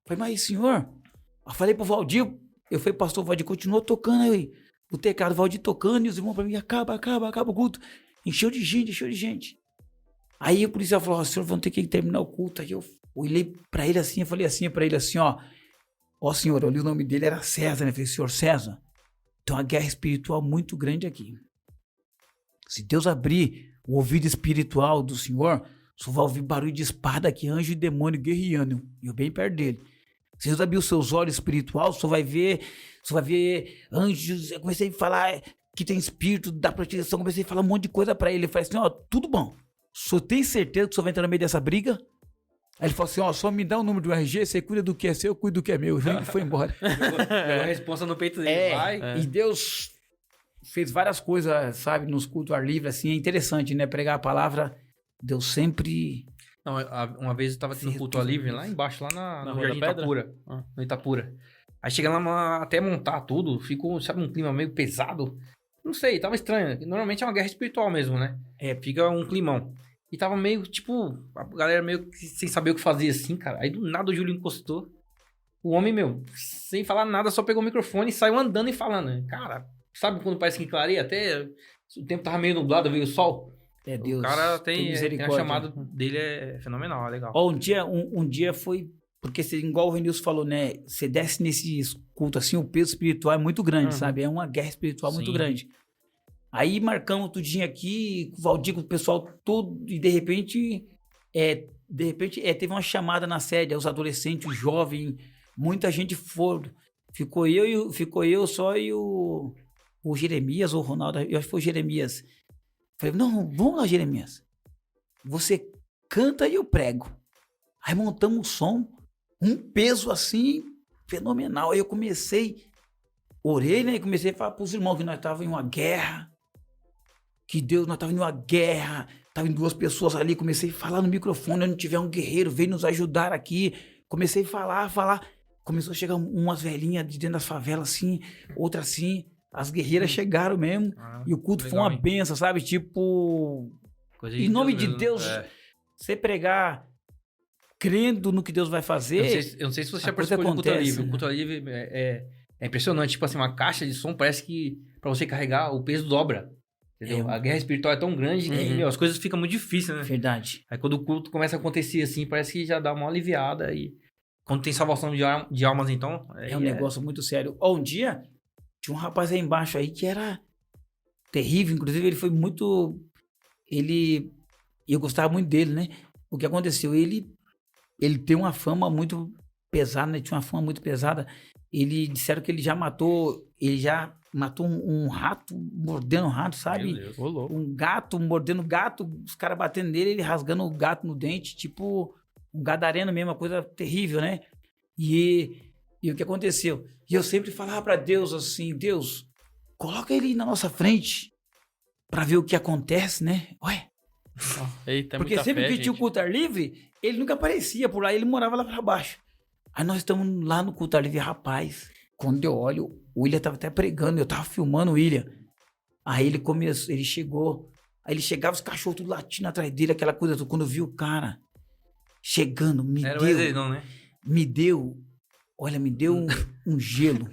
Falei, mas senhor? Eu falei pro Valdir, eu falei, pastor Valdir, continuou tocando aí. O teclado, o Valdir tocando, e os irmãos pra mim, acaba o culto. Encheu de gente. Aí o policial falou, senhor, vamos ter que terminar o culto. Aí eu olhei pra ele assim, eu falei assim pra ele assim, ó senhor, eu li o nome dele, era César, né? Eu falei, senhor César, tem uma guerra espiritual muito grande aqui. Se Deus abrir o ouvido espiritual do senhor, só vai ouvir barulho de espada aqui, anjo e demônio guerreando, e eu bem perto dele. Se Deus abrir os seus olhos espirituais, só vai ver anjos. Eu comecei a falar que tem espírito da proteção, comecei a falar um monte de coisa pra ele. Eu falei assim, tudo bom, só tem certeza que o senhor vai entrar no meio dessa briga? Aí ele falou assim, só me dá o número do RG, você cuida do que é seu, eu cuido do que é meu. E foi embora. Pegou a responsa no peito dele, vai. E Deus fez várias coisas, sabe, nos cultos ao ar livre, assim, é interessante, né? Pregar a palavra, Deus sempre... Não, uma vez eu tava tendo culto ao livre lá embaixo, lá no Rua da Jardim Pedra? Itapura. No Itapura. Aí chega lá até montar tudo, ficou, sabe, um clima meio pesado. Não sei, tava estranho. Normalmente é uma guerra espiritual mesmo, né? Fica um climão. E tava meio, tipo, a galera meio que sem saber o que fazer assim, cara. Aí do nada o Júlio encostou. O homem, sem falar nada, só pegou o microfone e saiu andando e falando. Cara, sabe quando parece que clareia? Até o tempo tava meio nublado, veio o sol. Deus, o cara tem a misericórdia. chamada dele é fenomenal, é legal. Um dia foi... Porque, igual o Renilson falou, né? Você desce nesse culto assim, o peso espiritual é muito grande, sabe? É uma guerra espiritual muito grande. Aí marcamos tudinho aqui, com o Valdir, com o pessoal todo, e de repente teve uma chamada na sede, os adolescentes, os jovens, muita gente foi. Ficou eu só e o Jeremias, ou o Ronaldo, eu acho que foi o Jeremias. Falei, não, vamos lá, Jeremias. Você canta e eu prego. Aí montamos um som, um peso assim, fenomenal. Aí eu orei, né? E comecei a falar pros irmãos que nós estávamos em uma guerra. Que Deus, nós estávamos em uma guerra. Estavam 2 pessoas ali. Comecei a falar no microfone. Onde tiver um guerreiro, vem nos ajudar aqui. Comecei a falar. Começou a chegar umas velhinhas de dentro das favelas, assim. Outras assim. As guerreiras chegaram mesmo. E o culto foi uma benção, sabe? Tipo... Em nome de Deus, você pregar crendo no que Deus vai fazer. Eu não sei se você já participou do culto livre. O culto livre é impressionante. Tipo assim, uma caixa de som parece que pra você carregar o peso dobra. Entendeu? A guerra espiritual é tão grande que as coisas ficam muito difíceis, né? Verdade. Aí quando o culto começa a acontecer assim, parece que já dá uma aliviada. E quando tem salvação de almas, então... É um negócio muito sério. Um dia, tinha um rapaz aí embaixo aí que era terrível. Inclusive, ele foi muito... Eu gostava muito dele, né? O que aconteceu? Ele tem uma fama muito pesada, né? Tinha uma fama muito pesada. Disseram que ele já matou um rato, mordendo um rato, sabe? Meu Deus, ô louco. Um gato, mordendo gato, os caras batendo nele, ele rasgando o gato no dente, tipo um gadareno mesmo, uma coisa terrível, né? E o que aconteceu? E eu sempre falava pra Deus assim, Deus, coloca ele na nossa frente pra ver o que acontece, né? Ué. Eita, porque sempre que tinha o culto ar livre, ele nunca aparecia por lá, ele morava lá pra baixo. Aí nós estamos lá no culto ar livre, rapaz, quando eu olho, o William tava até pregando, eu tava filmando o William. Aí ele chegou, aí ele chegava, os cachorros tudo latindo atrás dele, aquela coisa, quando eu vi o cara chegando, me deu um gelo.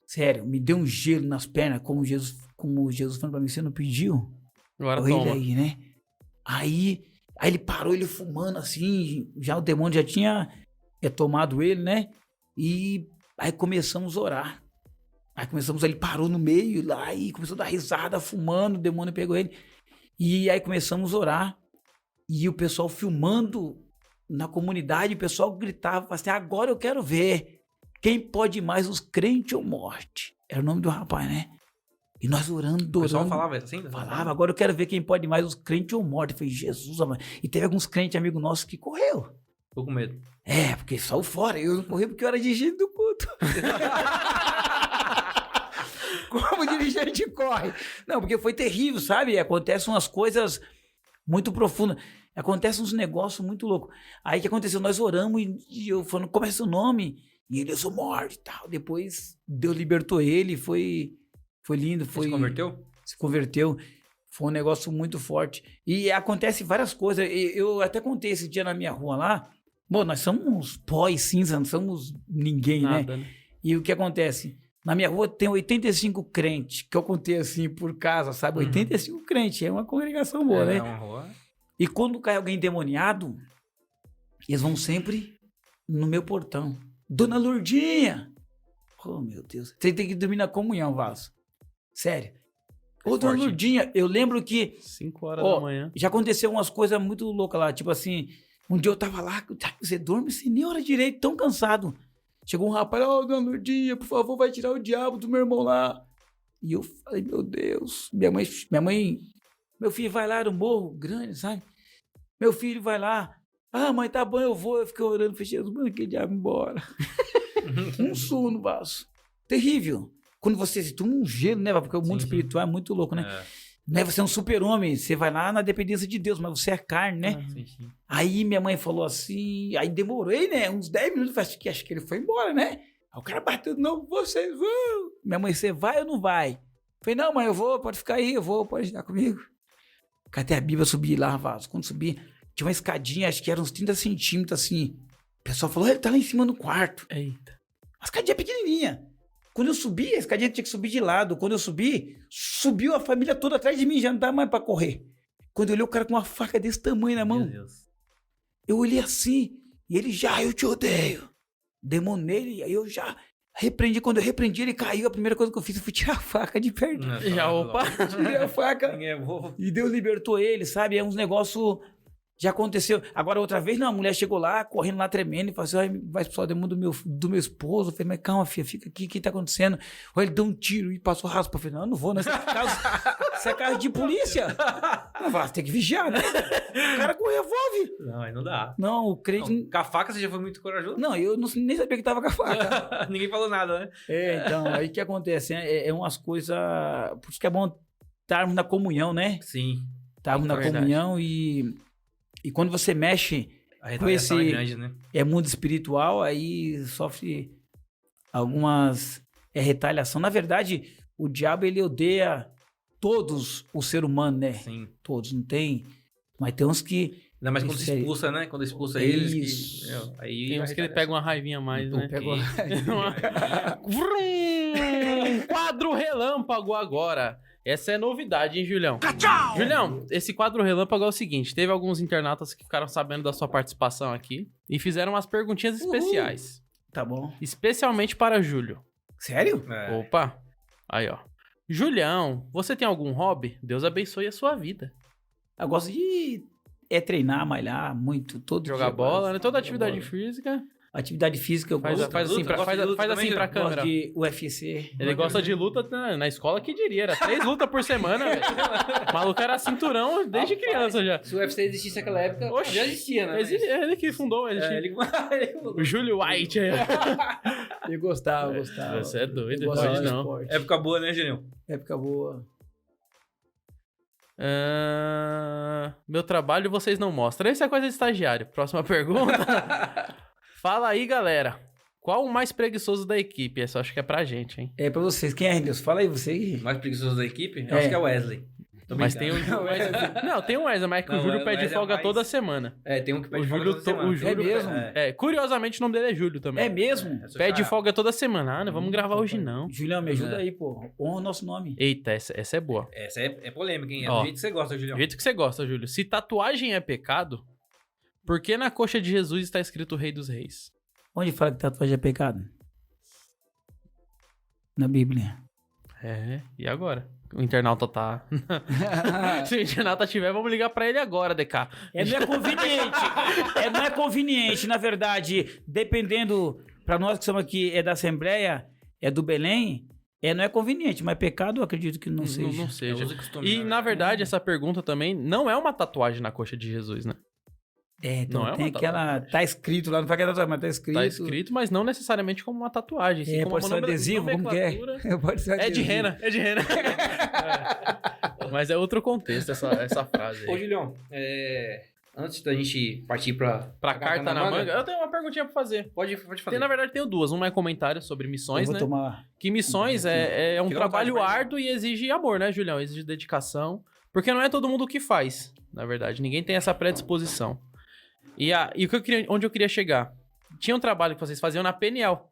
Sério, me deu um gelo nas pernas, como Jesus falando pra mim, você não pediu? Agora olha toma. Aí, né? Aí ele parou, ele fumando assim, já o demônio já tinha tomado ele, né? E aí começamos a orar. Ele parou no meio lá e começou a dar risada, fumando, o demônio pegou ele. E aí começamos a orar. E o pessoal filmando na comunidade, o pessoal gritava assim, agora eu quero ver quem pode mais, os crentes ou morte. Era o nome do rapaz, né? E nós orando. O pessoal falava assim? Falava, agora eu quero ver quem pode mais, os crentes ou morte. Eu falei, Jesus, amado. E teve alguns crentes, amigos nossos, que correu. Tô com medo. Porque saiu fora. Eu não corri porque eu era dirigente do culto. Como dirigente corre? Não, porque foi terrível, sabe? Acontecem umas coisas muito profundas. Acontecem uns negócios muito loucos. Aí o que aconteceu? Nós oramos e eu falando, como é seu nome? E ele, eu sou morte e tal. Depois Deus libertou ele, foi lindo. Ele se converteu? Se converteu. Foi um negócio muito forte. E acontece várias coisas. Eu até contei esse dia na minha rua lá. Bom, nós somos pó e cinza, não somos ninguém, Nada, né? E o que acontece? Na minha rua tem 85 crentes, que eu contei assim por casa, sabe? 85 crentes, é uma congregação boa, né? É uma rua. E quando cai alguém endemoniado, eles vão sempre no meu portão. Dona Lourdinha! Oh, meu Deus. Você tem que dormir na comunhão, Vaso. Sério. Ô, Dona Lourdinha, eu lembro que... 5 horas da manhã. Já aconteceu umas coisas muito loucas lá. Tipo assim, um dia eu tava lá, você dorme sem nem hora direito, tão cansado. Chegou um rapaz, Dona Lourdinha, por favor, vai tirar o diabo do meu irmão lá. E eu falei, meu Deus. Minha mãe, meu filho vai lá no morro grande, sabe? Meu filho vai lá. Ah, mãe, tá bom, eu vou. Eu fiquei orando, falei, Jesus, manda aquele diabo embora. Um sono, Vaso. Terrível. Quando você toma um gelo, né? Porque o mundo espiritual é muito louco, né? Né? Você é um super-homem, você vai lá na dependência de Deus, mas você é carne, né? Sim. Aí minha mãe falou assim, aí demorei, né? Uns 10 minutos, acho que ele foi embora, né? Aí o cara bateu, não, vocês vão. Minha mãe, você vai ou não vai? Falei, não, mãe, eu vou, pode ficar aí, eu vou, pode estar comigo. Cadê a Bíblia? Subi lá, Vaso. Quando subi, tinha uma escadinha, acho que era uns 30 centímetros, assim. O pessoal falou, ele tá lá em cima no quarto. Eita. A escadinha pequenininha. Quando eu subi, a escadinha tinha que subir de lado. Quando eu subi, subiu a família toda atrás de mim, já não dava mais pra correr. Quando eu olhei o cara com uma faca desse tamanho na mão, Meu Deus. eu olhei assim, e ele já, eu te odeio. Demônio nele, aí eu já repreendi. Quando eu repreendi, ele caiu. A primeira coisa que eu fiz foi tirar a faca de perto. Já, opa. Tirei a faca Ninguém é bobo. e Deus libertou ele, sabe? É uns negócios Já aconteceu. Agora, outra vez, não, a mulher chegou lá, correndo lá, tremendo, e falou assim, vai explodir o mundo do meu esposo. Eu falei, mas calma, filha, fica aqui, o que tá acontecendo? Ou ele deu um tiro e passou raspa. Eu falei, não vou, isso é caso de polícia. Eu falei, tem que vigiar, né? O cara com revólver. Não, aí não dá. Não, o crente... Não, com a faca você já foi muito corajoso? Não, eu nem sabia que tava com a faca. Ninguém falou nada, né? Então, aí o que acontece? É umas coisas... Por isso que é bom estarmos na comunhão, né? Sim. Estarmos na comunhão e quando você mexe A com retaliação esse é grande, né? mundo espiritual, aí sofre algumas retaliação. Na verdade, o diabo, ele odeia todos o ser humano, né? Sim. Todos, não tem... Mas tem uns que... Ainda mais quando Isso se aí. expulsa, né? Quando expulsa Isso. eles. Aí Tem uns que ele pega uma raivinha a mais, né? Pega uma Vrum! Quadro relâmpago agora. Essa é novidade, hein, Julião? Julião, esse quadro relâmpago é o seguinte: teve alguns internautas que ficaram sabendo da sua participação aqui e fizeram umas perguntinhas especiais. Tá bom. Especialmente para Júlio. Sério? É. Opa! Aí, ó. Julião, você tem algum hobby? Deus abençoe a sua vida. Eu gosto de treinar, malhar muito, todo Jogar dia, bola, quase. né? Toda Jogar atividade bola. física. Atividade física eu Faz, gosto. faz assim, luta, pra, gosta faz, de luta faz assim também, pra Julião? câmera. Gosto de UFC. Ele gosta de luta na escola, que diria? Era 3 lutas por semana, velho. O maluco era cinturão desde criança já. Se o UFC existisse naquela época, Oxi, já existia, né? Ele que fundou, ele tinha. O Júlio White aí. Eu gostava. Você é doido, Eu gosto pode de não. esporte. Época boa, né, Julião? Época boa. Meu trabalho vocês não mostram. Isso é coisa de estagiário. Próxima pergunta. Fala aí, galera. Qual o mais preguiçoso da equipe? Essa eu acho que é pra gente, hein? É pra vocês. Quem é, Deus? Fala aí, você. Mais preguiçoso da equipe? Eu É. acho que é o Wesley. Tô Mas tem brincando. o Não, tem um Wesley, mas é que o Não, Júlio o pede Wesley é folga mais- toda semana. É, tem um que pede O folga Júlio, toda semana. o Júlio É mesmo? curiosamente o nome dele é Júlio também. É mesmo? Essa Pede cara- folga toda semana. Não vamos gravar hoje não. Julião, me ajuda aí, pô. Honra o nosso nome. Eita, essa é boa. Essa é polêmica, hein? É Ó. do jeito que você gosta, Julião. Do jeito que você gosta, Júlio. Se tatuagem é pecado, por que na coxa de Jesus está escrito Rei dos Reis? Onde fala que tatuagem é pecado? Na Bíblia. E agora? O internauta tá... Se o internauta tiver, vamos ligar pra ele agora, DK. Não é conveniente. Não é conveniente, na verdade. Dependendo, pra nós que somos aqui, é da Assembleia, é do Belém, não é conveniente, mas pecado eu acredito que não seja. Não seja. É uso e costume, E, né? na verdade, essa pergunta também não é uma tatuagem na coxa de Jesus, né? Então Não é tem uma aquela... Tá escrito lá, não fala que é tatuagem, mas tá escrito. Tá escrito, mas não necessariamente como uma tatuagem. Sim, como Pode uma ser um adesivo, como que é? nomenclatura. Pode ser um É de adesivo. rena, é de rena. Mas é outro contexto essa frase Ô, aí. Julião, antes da gente partir pra Carta na manga, eu tenho uma perguntinha pra fazer. Pode fazer. Tem, na verdade, tenho duas. Uma é comentário sobre Eu missões, vou né? tomar... Que missões é um Fica à trabalho vontade, pode. árduo e exige amor, né, Julião? Exige dedicação. Porque não é todo mundo que faz, na verdade. Ninguém tem essa predisposição. E o que onde eu queria chegar? Tinha um trabalho que vocês faziam na Peniel.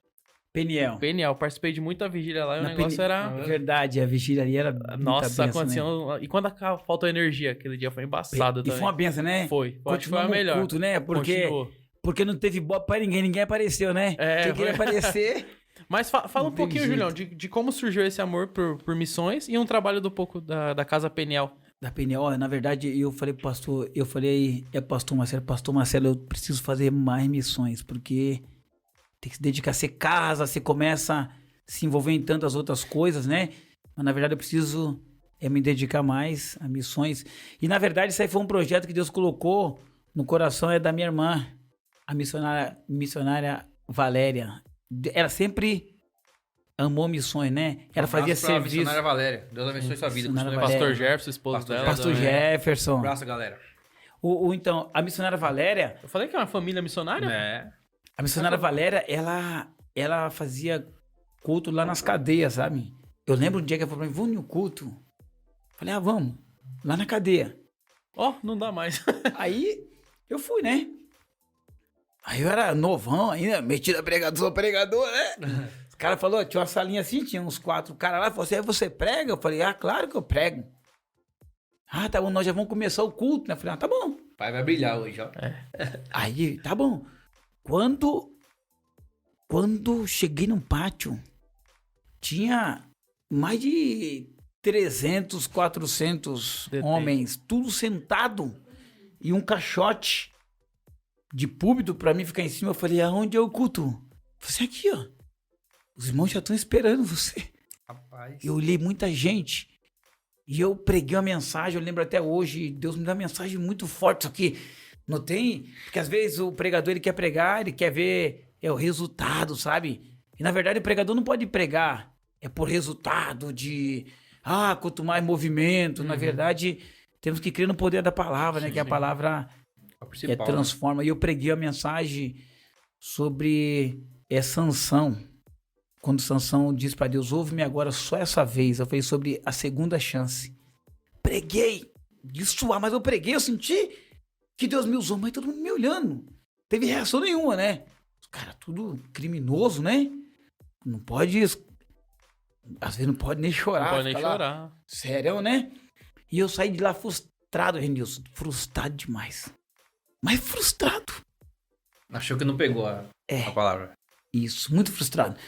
Peniel. Peniel, participei de muita vigília lá e o Na negócio era... Verdade, a vigília ali era muita Nossa, benção, né? aconteceu... E quando faltou energia, aquele dia foi embaçado E também. foi uma benção, né? Foi. Acho que foi a Continuamos o melhor. culto, né? Continuou. Porque não teve boa pra ninguém apareceu, né? Quem queria aparecer... Mas fala Não um tem pouquinho, jeito. Julião, de como surgiu esse amor por missões e um trabalho do pouco da Casa Peniel. Da Peniel, na verdade, eu falei pro pastor, pastor Marcelo, eu preciso fazer mais missões, porque tem que se dedicar, você casa, você começa a se envolver em tantas outras coisas, né? Mas na verdade eu preciso me dedicar mais a missões. E na verdade isso aí foi um projeto que Deus colocou no coração da minha irmã, a missionária Valéria. Ela sempre amou missões, né? Ela fazia serviço. Missionária Valéria. Deus abençoe sua vida. Missionária Continue Pastor Valéria. Jefferson, esposo Pastor dela. Pastor também. Jefferson. Um abraço, galera. Então, a missionária Valéria, Eu falei que é uma família missionária? A missionária Valéria, ela fazia culto lá nas cadeias, sabe? Eu lembro um dia que ela falou pra mim, vamos no culto. Falei, vamos, lá na cadeia. Ó, não dá mais. Aí, eu fui, né? Aí eu era novão ainda, metido a pregador, sou pregador, né? Os caras falaram, tinha uma salinha assim, tinha uns 4 caras lá, falou assim, você prega? Eu falei, claro que eu prego. Tá bom, nós já vamos começar o culto, né? Eu falei, tá bom. O pai vai brilhar hoje, ó. Aí, tá bom. Quando cheguei num pátio, tinha mais de 300, 400 Detém. homens, tudo sentado. e um caixote de púlpito pra mim ficar em cima. Eu falei, aonde é o culto? Você aqui, ó. Os irmãos já estão esperando você. Rapaz. Eu olhei muita gente e eu preguei uma mensagem, eu lembro até hoje, Deus me dá uma mensagem muito forte, só que não tem, porque às vezes o pregador ele quer pregar, ele quer ver o resultado, sabe? E na verdade o pregador não pode pregar, é por resultado de, quanto mais movimento, na verdade temos que crer no poder da palavra, né? Que a palavra transforma. E eu preguei a mensagem sobre Sansão. Quando Sansão diz para Deus, ouve-me agora só essa vez. Eu falei sobre a segunda chance. Preguei. De suar, mas eu preguei, eu senti que Deus me usou, mas todo mundo me olhando. Teve reação nenhuma, né? Os caras tudo criminoso, né? Não pode... Às vezes não pode nem chorar. Não pode nem lá. chorar. Sério, né? E eu saí de lá frustrado, Renilson. Frustrado demais. Mas frustrado. Achou que não pegou a palavra. Isso, muito frustrado.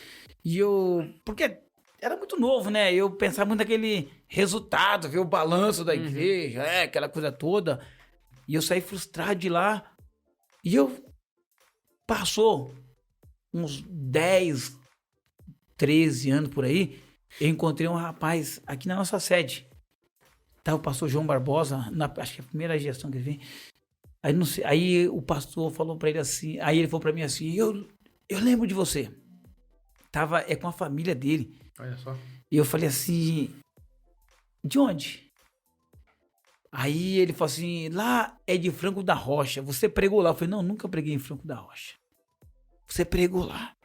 E eu... Porque era muito novo, né? Eu pensava muito naquele resultado, ver o balanço da igreja, aquela coisa toda. E eu saí frustrado de lá. E eu... Passou uns 10, 13 anos por aí, eu encontrei um rapaz aqui na nossa sede. Tava o pastor João Barbosa, acho que é a primeira gestão que ele veio. Aí, não sei, aí o pastor falou pra ele assim, aí ele falou pra mim assim, eu lembro de você. É com a família dele. Olha só. E eu falei assim, de onde? Aí ele falou assim, lá é de Franco da Rocha, você pregou lá? Eu falei, não, nunca preguei em Franco da Rocha. Você pregou lá.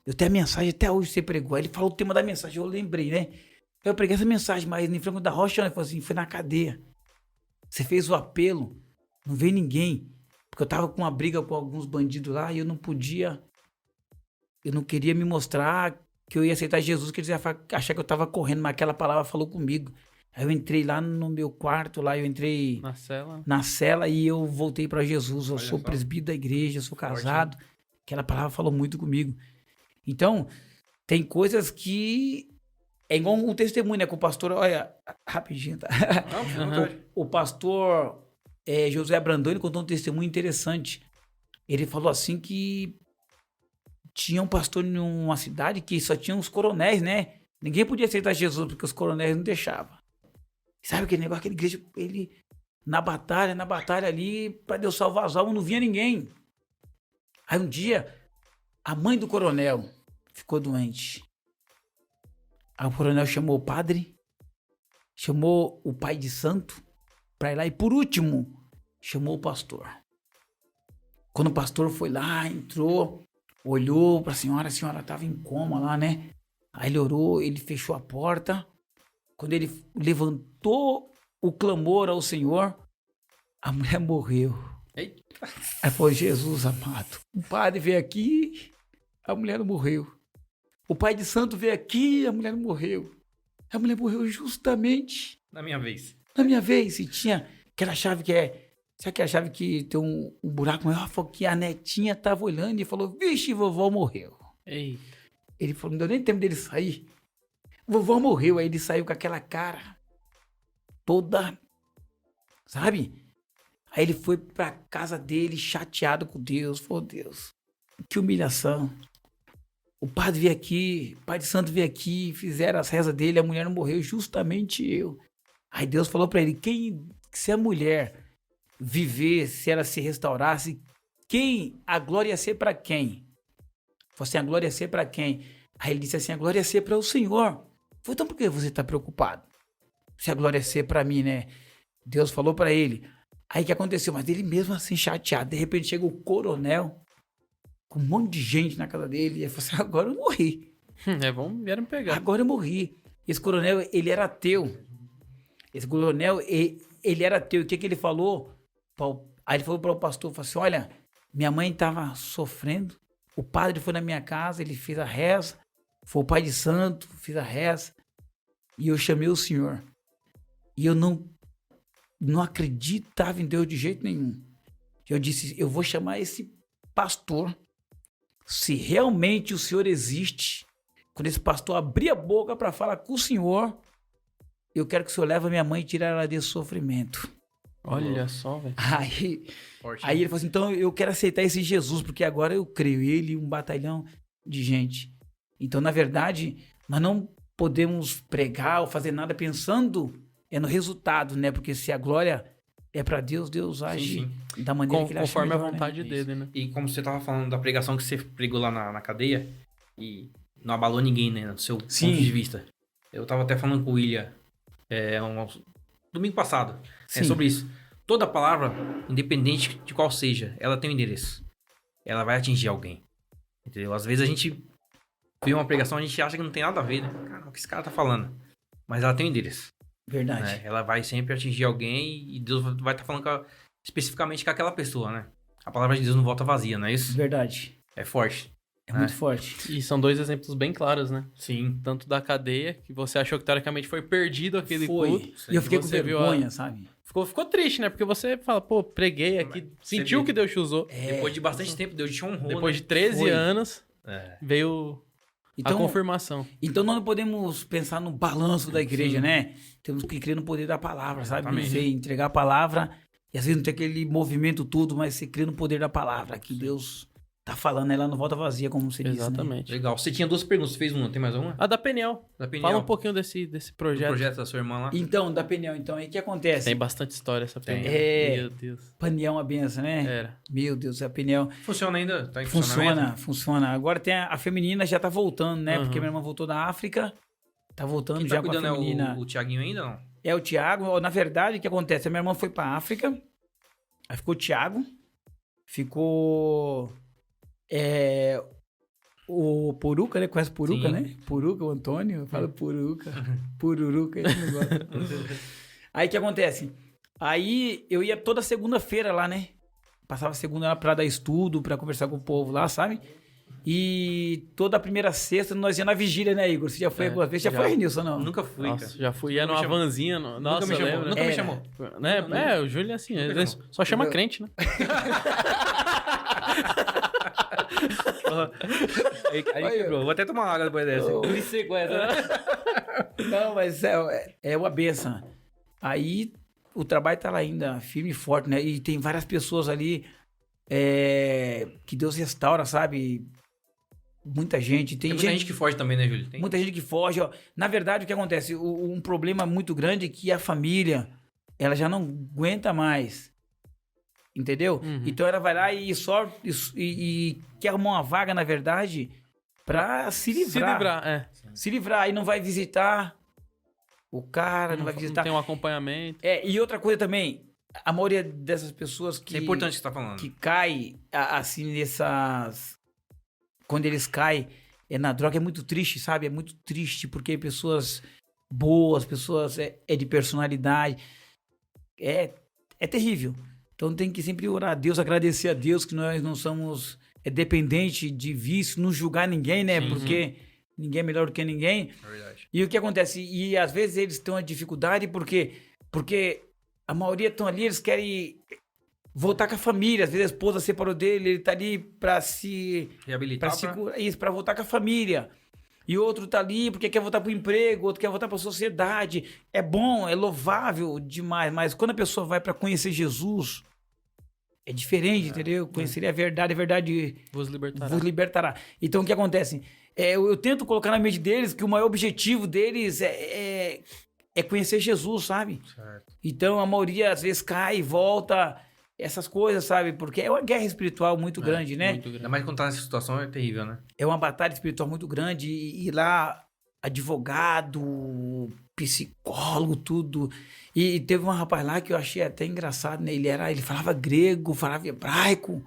Eu tenho a mensagem, até hoje você pregou. Aí ele falou o tema da mensagem, eu lembrei, né? Eu preguei essa mensagem, mas em Franco da Rocha, ele falou assim, foi na cadeia. Você fez o apelo, não veio ninguém. Porque eu tava com uma briga com alguns bandidos lá e eu não podia... Eu não queria me mostrar que eu ia aceitar Jesus, que eles iam achar que eu tava correndo, mas aquela palavra falou comigo. Aí eu entrei lá no meu quarto, lá eu entrei na cela e eu voltei para Jesus. Eu sou presbítero da igreja, eu sou casado. Aquela palavra falou muito comigo. Então, tem coisas que... É igual um testemunho, né? Com o pastor... Olha, rapidinho, tá? O pastor José Brandão, ele contou um testemunho interessante. Ele falou assim que tinha um pastor em uma cidade que só tinha uns coronéis, né? Ninguém podia aceitar Jesus porque os coronéis não deixavam. Sabe aquele negócio, aquela igreja, ele... Na batalha ali, pra Deus salvar as almas, não vinha ninguém. Aí um dia, a mãe do coronel ficou doente. Aí o coronel chamou o padre, chamou o pai de santo pra ir lá e, por último, chamou o pastor. Quando o pastor foi lá, entrou, olhou pra senhora, a senhora tava em coma lá, né? Aí ele orou, ele fechou a porta. Quando ele levantou o clamor ao Senhor, a mulher morreu. Eita. Aí foi Jesus amado. O padre veio aqui, a mulher não morreu. O pai de santo veio aqui, a mulher não morreu. A mulher morreu justamente Na minha vez. na minha vez. E tinha aquela chave que sabe aquela chave que tem um buraco maior? Falou que a netinha tava olhando e falou, vixe, vovó morreu. Eita. Ele falou, não deu nem tempo dele sair. Vovó morreu. Aí ele saiu com aquela cara toda, sabe? Aí ele foi pra casa dele chateado com Deus. Falou, Deus, que humilhação. O padre veio aqui, o pai de santo veio aqui, fizeram as rezas dele, a mulher não morreu, justamente eu. Aí Deus falou pra ele, se a mulher viver, se ela se restaurasse, a glória ia ser pra quem? Falou assim, a glória ia ser pra quem? Aí ele disse assim, a glória ia ser para o Senhor. Falei, então por que você está preocupado? Se a glória ia ser para mim, né? Deus falou para ele. Aí o que aconteceu? Mas ele mesmo assim chateado. De repente chega o coronel com um monte de gente na casa dele. E ele falou assim, agora eu morri. Vieram me pegar. Agora eu morri. Esse coronel, ele era ateu. Esse coronel, ele era ateu. E o que ele falou? Aí ele falou para o pastor, falou assim, olha, minha mãe estava sofrendo. O padre foi na minha casa, ele fez a reza. Foi o pai de santo, fiz a reza. E eu chamei o Senhor. E eu não acreditava em Deus de jeito nenhum. Eu disse, eu vou chamar esse pastor. Se realmente o Senhor existe, quando esse pastor abrir a boca para falar com o Senhor, eu quero que o Senhor leve a minha mãe e tire ela desse sofrimento. Olha só, velho. Forte. Aí ele falou assim, então eu quero aceitar esse Jesus, porque agora eu creio. Ele e um batalhão de gente. Então, na verdade, nós não podemos pregar ou fazer nada pensando no resultado, né? Porque se a glória é pra Deus, Deus age da maneira que ele acha Conforme melhor, a vontade né? dele, né? E como você tava falando da pregação que você pregou lá na cadeia, e não abalou ninguém, né? Do seu Sim. ponto de vista. Eu tava até falando com o William domingo passado. Sim. Sobre isso. Toda palavra, independente de qual seja, ela tem um endereço. Ela vai atingir alguém. Entendeu? Às vezes a gente vê uma pregação, a gente acha que não tem nada a ver, né? Cara, o que esse cara tá falando? Mas ela tem um endereço. Verdade. Né? Ela vai sempre atingir alguém e Deus vai estar falando especificamente com aquela pessoa, né? A palavra de Deus não volta vazia, não é isso? Verdade. É forte. É muito forte. E são dois exemplos bem claros, né? Sim. Tanto da cadeia, que você achou que teoricamente foi perdido aquele Foi. culto. E eu fiquei com Você viu vergonha, sabe? Ficou triste, né? Porque você fala, pô, preguei aqui, Você sentiu vê. que Deus te usou. Depois de bastante tempo, Deus te honrou. Depois né? de 13 Foi. anos, É. veio a Então, confirmação. então nós não podemos pensar no balanço da igreja, né? Temos que crer no poder da palavra, sabe? Exatamente. Você entregar a palavra e às vezes não tem aquele movimento tudo, mas você crê no poder da palavra, que Deus tá falando, ela não volta vazia, como você disse, né? Exatamente. Legal. Você tinha 2 perguntas, você fez uma, tem mais uma? A da Peniel. Da Peniel. Fala um pouquinho desse do projeto. projeto da sua irmã lá. Então, da Peniel, então, aí o que acontece? Tem bastante história essa Peniel. É. Meu Deus. Peniel é uma benção, né? Era. Meu Deus, a Peniel Funciona ainda? Tá em funcionamento? funciona. Agora tem a feminina já tá voltando, né? Aham. Porque minha irmã voltou da África, tá voltando Quem já tá com a cuidando feminina. é o Thiaguinho ainda ou não? É o Thiago. Na verdade, o que acontece? A minha irmã foi pra África, aí ficou o Thiago, ficou o Puruca, né? Conhece o Puruca, Sim. né? Puruca, o Antônio, fala Puruca. Pururuca, esse negócio. Aí o que acontece? Aí eu ia toda segunda-feira lá, né? Passava segunda lá pra dar estudo, pra conversar com o povo lá, sabe? E toda primeira sexta nós ia na vigília, né, Igor? Você já foi algumas vezes? Já foi, Nilson, não? Nunca fui, Nossa, cara. já fui, ia Nunca numa me chamou. vanzinha. Nossa, me chamou, lembra, nunca né? me chamou. Né? O Júlio é assim, Nunca ele chamou. só chama crente, né? Aí quebrou. Vou até tomar uma água depois dessa. Por isso você conhece, né? Não, mas é uma benção. Aí o trabalho tá lá ainda firme e forte, né? E tem várias pessoas ali que Deus restaura, sabe? Muita gente. Tem muita gente que foge também, né, Júlio? Tem... Muita gente que foge. Ó. Na verdade, o que acontece? Um problema muito grande é que a família, ela já não aguenta mais. Entendeu? Uhum. Então ela vai lá e quer arrumar uma vaga, na verdade, pra se livrar. Se livrar, é. Se livrar. Aí não vai visitar o cara, não vai Não visitar. tem um acompanhamento. E outra coisa também, a maioria dessas pessoas que... É importante o que você tá falando. Que cai, assim, nessas... Quando eles caem na droga, é muito triste, sabe? É muito triste, porque pessoas boas, pessoas de personalidade. É terrível. Então tem que sempre orar a Deus, agradecer a Deus que nós não somos dependentes de vício, não julgar ninguém, né? Sim. Porque ninguém é melhor do que ninguém. É verdade. E o que acontece? E às vezes eles têm uma dificuldade porque a maioria estão ali, eles querem voltar com a família. Às vezes a esposa separou dele, ele tá ali pra se... Reabilitar Pra segurar isso, pra voltar com a família. E outro tá ali porque quer voltar pro emprego, outro quer voltar pra sociedade. É bom, é louvável demais, mas quando a pessoa vai pra conhecer Jesus, é diferente, entendeu? Conhecer a verdade Vos libertará. vos libertará. Então o que acontece? Eu tento colocar na mente deles que o maior objetivo deles é conhecer Jesus, sabe? Certo. Então a maioria às vezes cai e volta, essas coisas, sabe? Porque é uma guerra espiritual muito grande, né? Muito Ainda grande. mais quando tá nessa situação, é terrível, né? É uma batalha espiritual muito grande e lá advogado, psicólogo, tudo. E teve um rapaz lá que eu achei até engraçado, né? Ele falava grego, falava hebraico.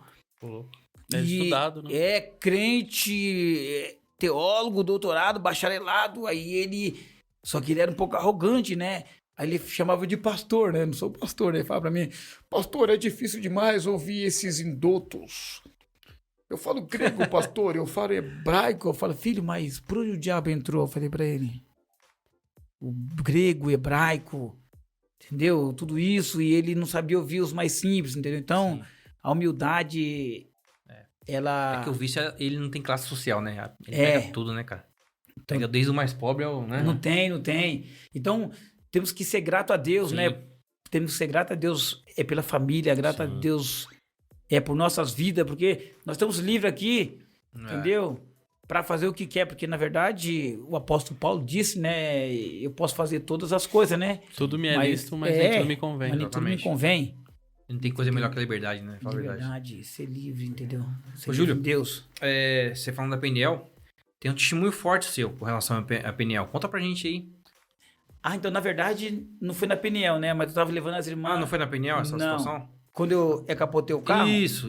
É estudado, né? É crente, teólogo, doutorado, bacharelado. Aí ele... Só que ele era um pouco arrogante, né? Aí ele chamava de pastor, né? Não sou pastor, né? Ele falava pra mim, pastor, é difícil demais ouvir esses indotos. Eu falo grego, pastor, eu falo hebraico. Eu falo, filho, mas por onde o diabo entrou? Eu falei pra ele. O grego, o hebraico, entendeu? Tudo isso. E ele não sabia ouvir os mais simples, entendeu? Então, a humildade, ela... É que o vício, ele não tem classe social, né? Ele É. pega tudo, né, cara? Pega desde o mais pobre ao... Né? Não tem. Então, temos que ser grato a Deus, Sim. né? temos que ser grato a Deus pela família, grato a Deus por nossas vidas, porque nós estamos livres aqui, entendeu? Para fazer o que quer, porque na verdade o apóstolo Paulo disse, né? Eu posso fazer todas as coisas, né? Tudo me é lícito, mas nem tudo me convém. Mas nem tudo me convém. Não tem coisa melhor que a liberdade, né? Fala a Verdade, ser livre, entendeu? Ser Ô, Júlio, livre em Deus. Você falando da PNL, tem um testemunho forte seu com relação à PNL. Conta pra gente aí. Então na verdade não foi na Peniel, né? Mas eu tava levando as irmãs. Não foi na PNL essa situação? Quando eu capotei o carro? Isso.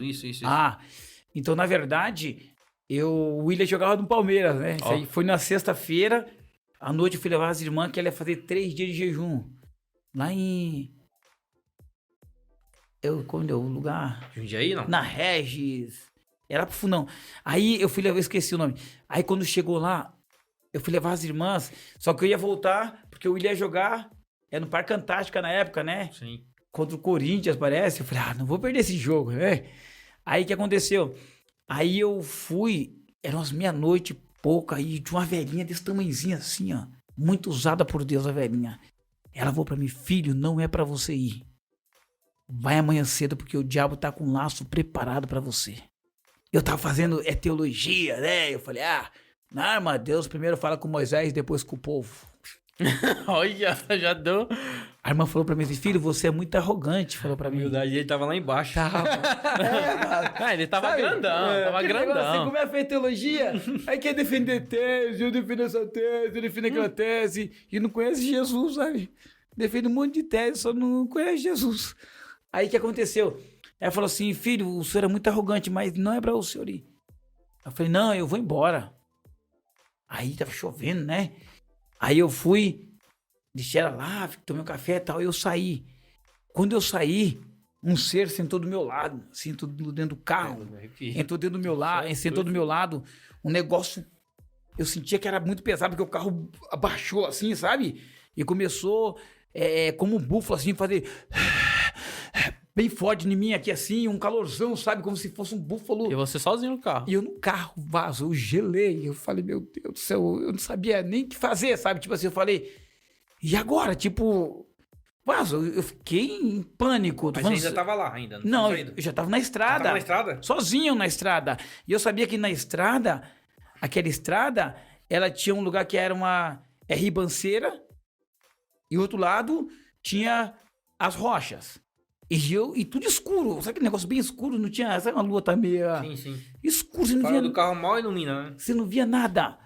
Então na verdade, o William jogava no Palmeiras, né? Isso aí foi na sexta-feira, à noite eu fui levar as irmãs que ela ia fazer 3 dias de jejum. Lá em... Quando é o lugar? Jundiaí, não? Na Regis. Era pro fundão. Aí eu fui levar, eu esqueci o nome. Aí quando chegou lá, eu fui levar as irmãs, só que eu ia voltar, porque o William ia jogar, no Parque Antártica na época, né? Sim. Contra o Corinthians, parece. Eu falei, não vou perder esse jogo, né? Aí o que aconteceu? Aí eu fui, eram umas meia-noite e pouco, aí de uma velhinha desse tamanhozinho assim, ó. Muito usada por Deus, a velhinha. Ela falou pra mim, filho, não é pra você ir. Vai amanhã cedo, porque o diabo tá com um laço preparado pra você. Eu tava fazendo teologia, né? Eu falei, não, mas Deus primeiro fala com Moisés, depois com o povo. Olha, já deu. A irmã falou pra mim assim, filho, você é muito arrogante, falou pra mim. Humildade, ele tava lá embaixo. Ele tava grandão, tava grandão. Assim, como é feita teologia, aí quer defender tese, eu defendo essa tese, eu defendo aquela tese, e não conhece Jesus, sabe? Defende um monte de tese, só não conhece Jesus. Aí o que aconteceu? Ela falou assim, filho, o senhor é muito arrogante, mas não é pra o senhor ir. Eu falei, não, eu vou embora. Aí tava chovendo, né? Aí eu fui, deixei ela lá, tomei um café e tal, e eu saí. Quando eu saí, um ser sentou do meu lado, sentou dentro do carro, entrou dentro do meu lado, sentou do meu lado, um negócio, eu sentia que era muito pesado, porque o carro abaixou assim, sabe? E começou, como um búfalo assim, fazer... bem forte em mim aqui assim, um calorzão, sabe? Como se fosse um búfalo. E você sozinho no carro. E eu no carro, vaso, eu gelei. Eu falei, meu Deus do céu, eu não sabia nem o que fazer, sabe? Tipo assim, eu falei, e agora? Tipo, vaso, eu fiquei em pânico. Mas você ainda tava lá ainda? Não, eu já tava na estrada. Tava na estrada? Sozinho na estrada. E eu sabia que na estrada, aquela estrada, ela tinha um lugar que era uma ribanceira e o outro lado tinha as rochas. E tudo escuro. Sabe aquele negócio bem escuro? Não tinha... Sabe, a lua tá meio... Sim. Escuro, você não Fala via... do carro mal ilumina, né? Você não via nada.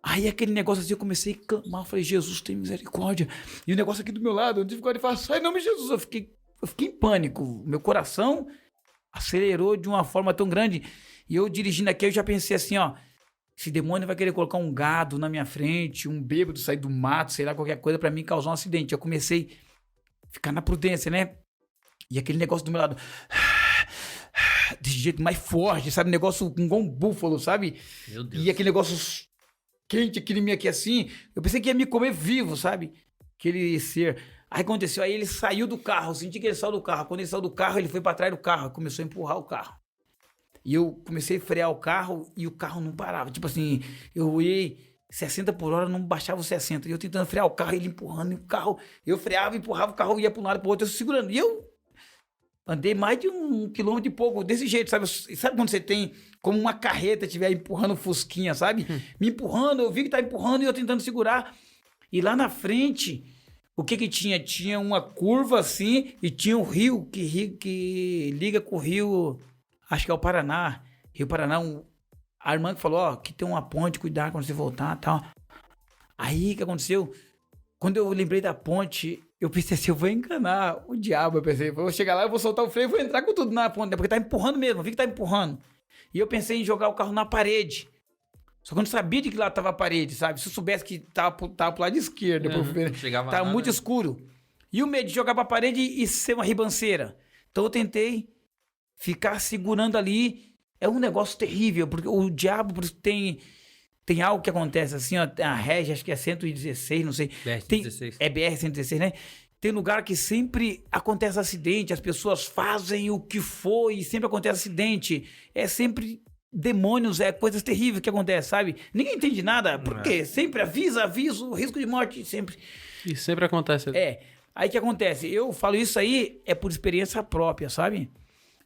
Aí aquele negócio assim, eu comecei a clamar. Falei, Jesus, tem misericórdia. E o negócio aqui do meu lado, eu tive que falar, sai, em nome de Jesus. Eu fiquei em pânico. Meu coração acelerou de uma forma tão grande. E eu dirigindo aqui, eu já pensei assim, ó. Esse demônio vai querer colocar um gado na minha frente, um bêbado sair do mato, sei lá, qualquer coisa pra mim causar um acidente. Eu comecei a ficar na prudência, né? E aquele negócio do meu lado, desse jeito mais forte, sabe? Negócio igual um búfalo, sabe? Meu Deus. E aquele negócio quente aqui em mim, aqui assim. Eu pensei que ia me comer vivo, sabe? Aquele ser. Aí aconteceu, aí ele saiu do carro, eu senti que ele saiu do carro. Quando ele saiu do carro, ele foi pra trás do carro, começou a empurrar o carro. E eu comecei a frear o carro e o carro não parava. Tipo assim, eu ia 60 por hora, não baixava os 60. E eu tentando frear o carro, ele empurrando o carro. Eu freava, empurrava o carro, ia pra um lado e pro outro, eu segurando. E eu andei mais de 1 quilômetro e pouco, desse jeito, sabe? Sabe quando você tem como uma carreta estiver empurrando fusquinha, sabe? Me empurrando, eu vi que tá empurrando e eu tentando segurar. E lá na frente, o que tinha? Tinha uma curva assim e tinha um rio que liga com o rio, acho que é o Paraná. Rio Paraná, a irmã que falou, ó, que tem uma ponte, cuidar quando você voltar e tal. Aí, o que aconteceu? Quando eu lembrei da ponte, eu pensei assim, eu vou enganar o diabo, eu pensei, vou chegar lá, eu vou soltar o freio, vou entrar com tudo na ponte, porque tá empurrando mesmo, eu vi que tá empurrando. E eu pensei em jogar o carro na parede. Só que eu não sabia de que lado tava a parede, sabe? Se eu soubesse que tava pro lado esquerdo, tava muito escuro. E o medo de jogar pra parede e ser uma ribanceira. Então eu tentei ficar segurando ali. É um negócio terrível, porque o diabo tem algo que acontece assim, ó, a Regi, acho que é 116, não sei. BR-116. É BR-116, né? Tem lugar que sempre acontece acidente, as pessoas fazem o que for e sempre acontece acidente. É sempre demônios, coisas terríveis que acontecem, sabe? Ninguém entende nada, porque sempre avisa, risco de morte, sempre. E sempre acontece. Aí o que acontece? Eu falo isso aí é por experiência própria, sabe?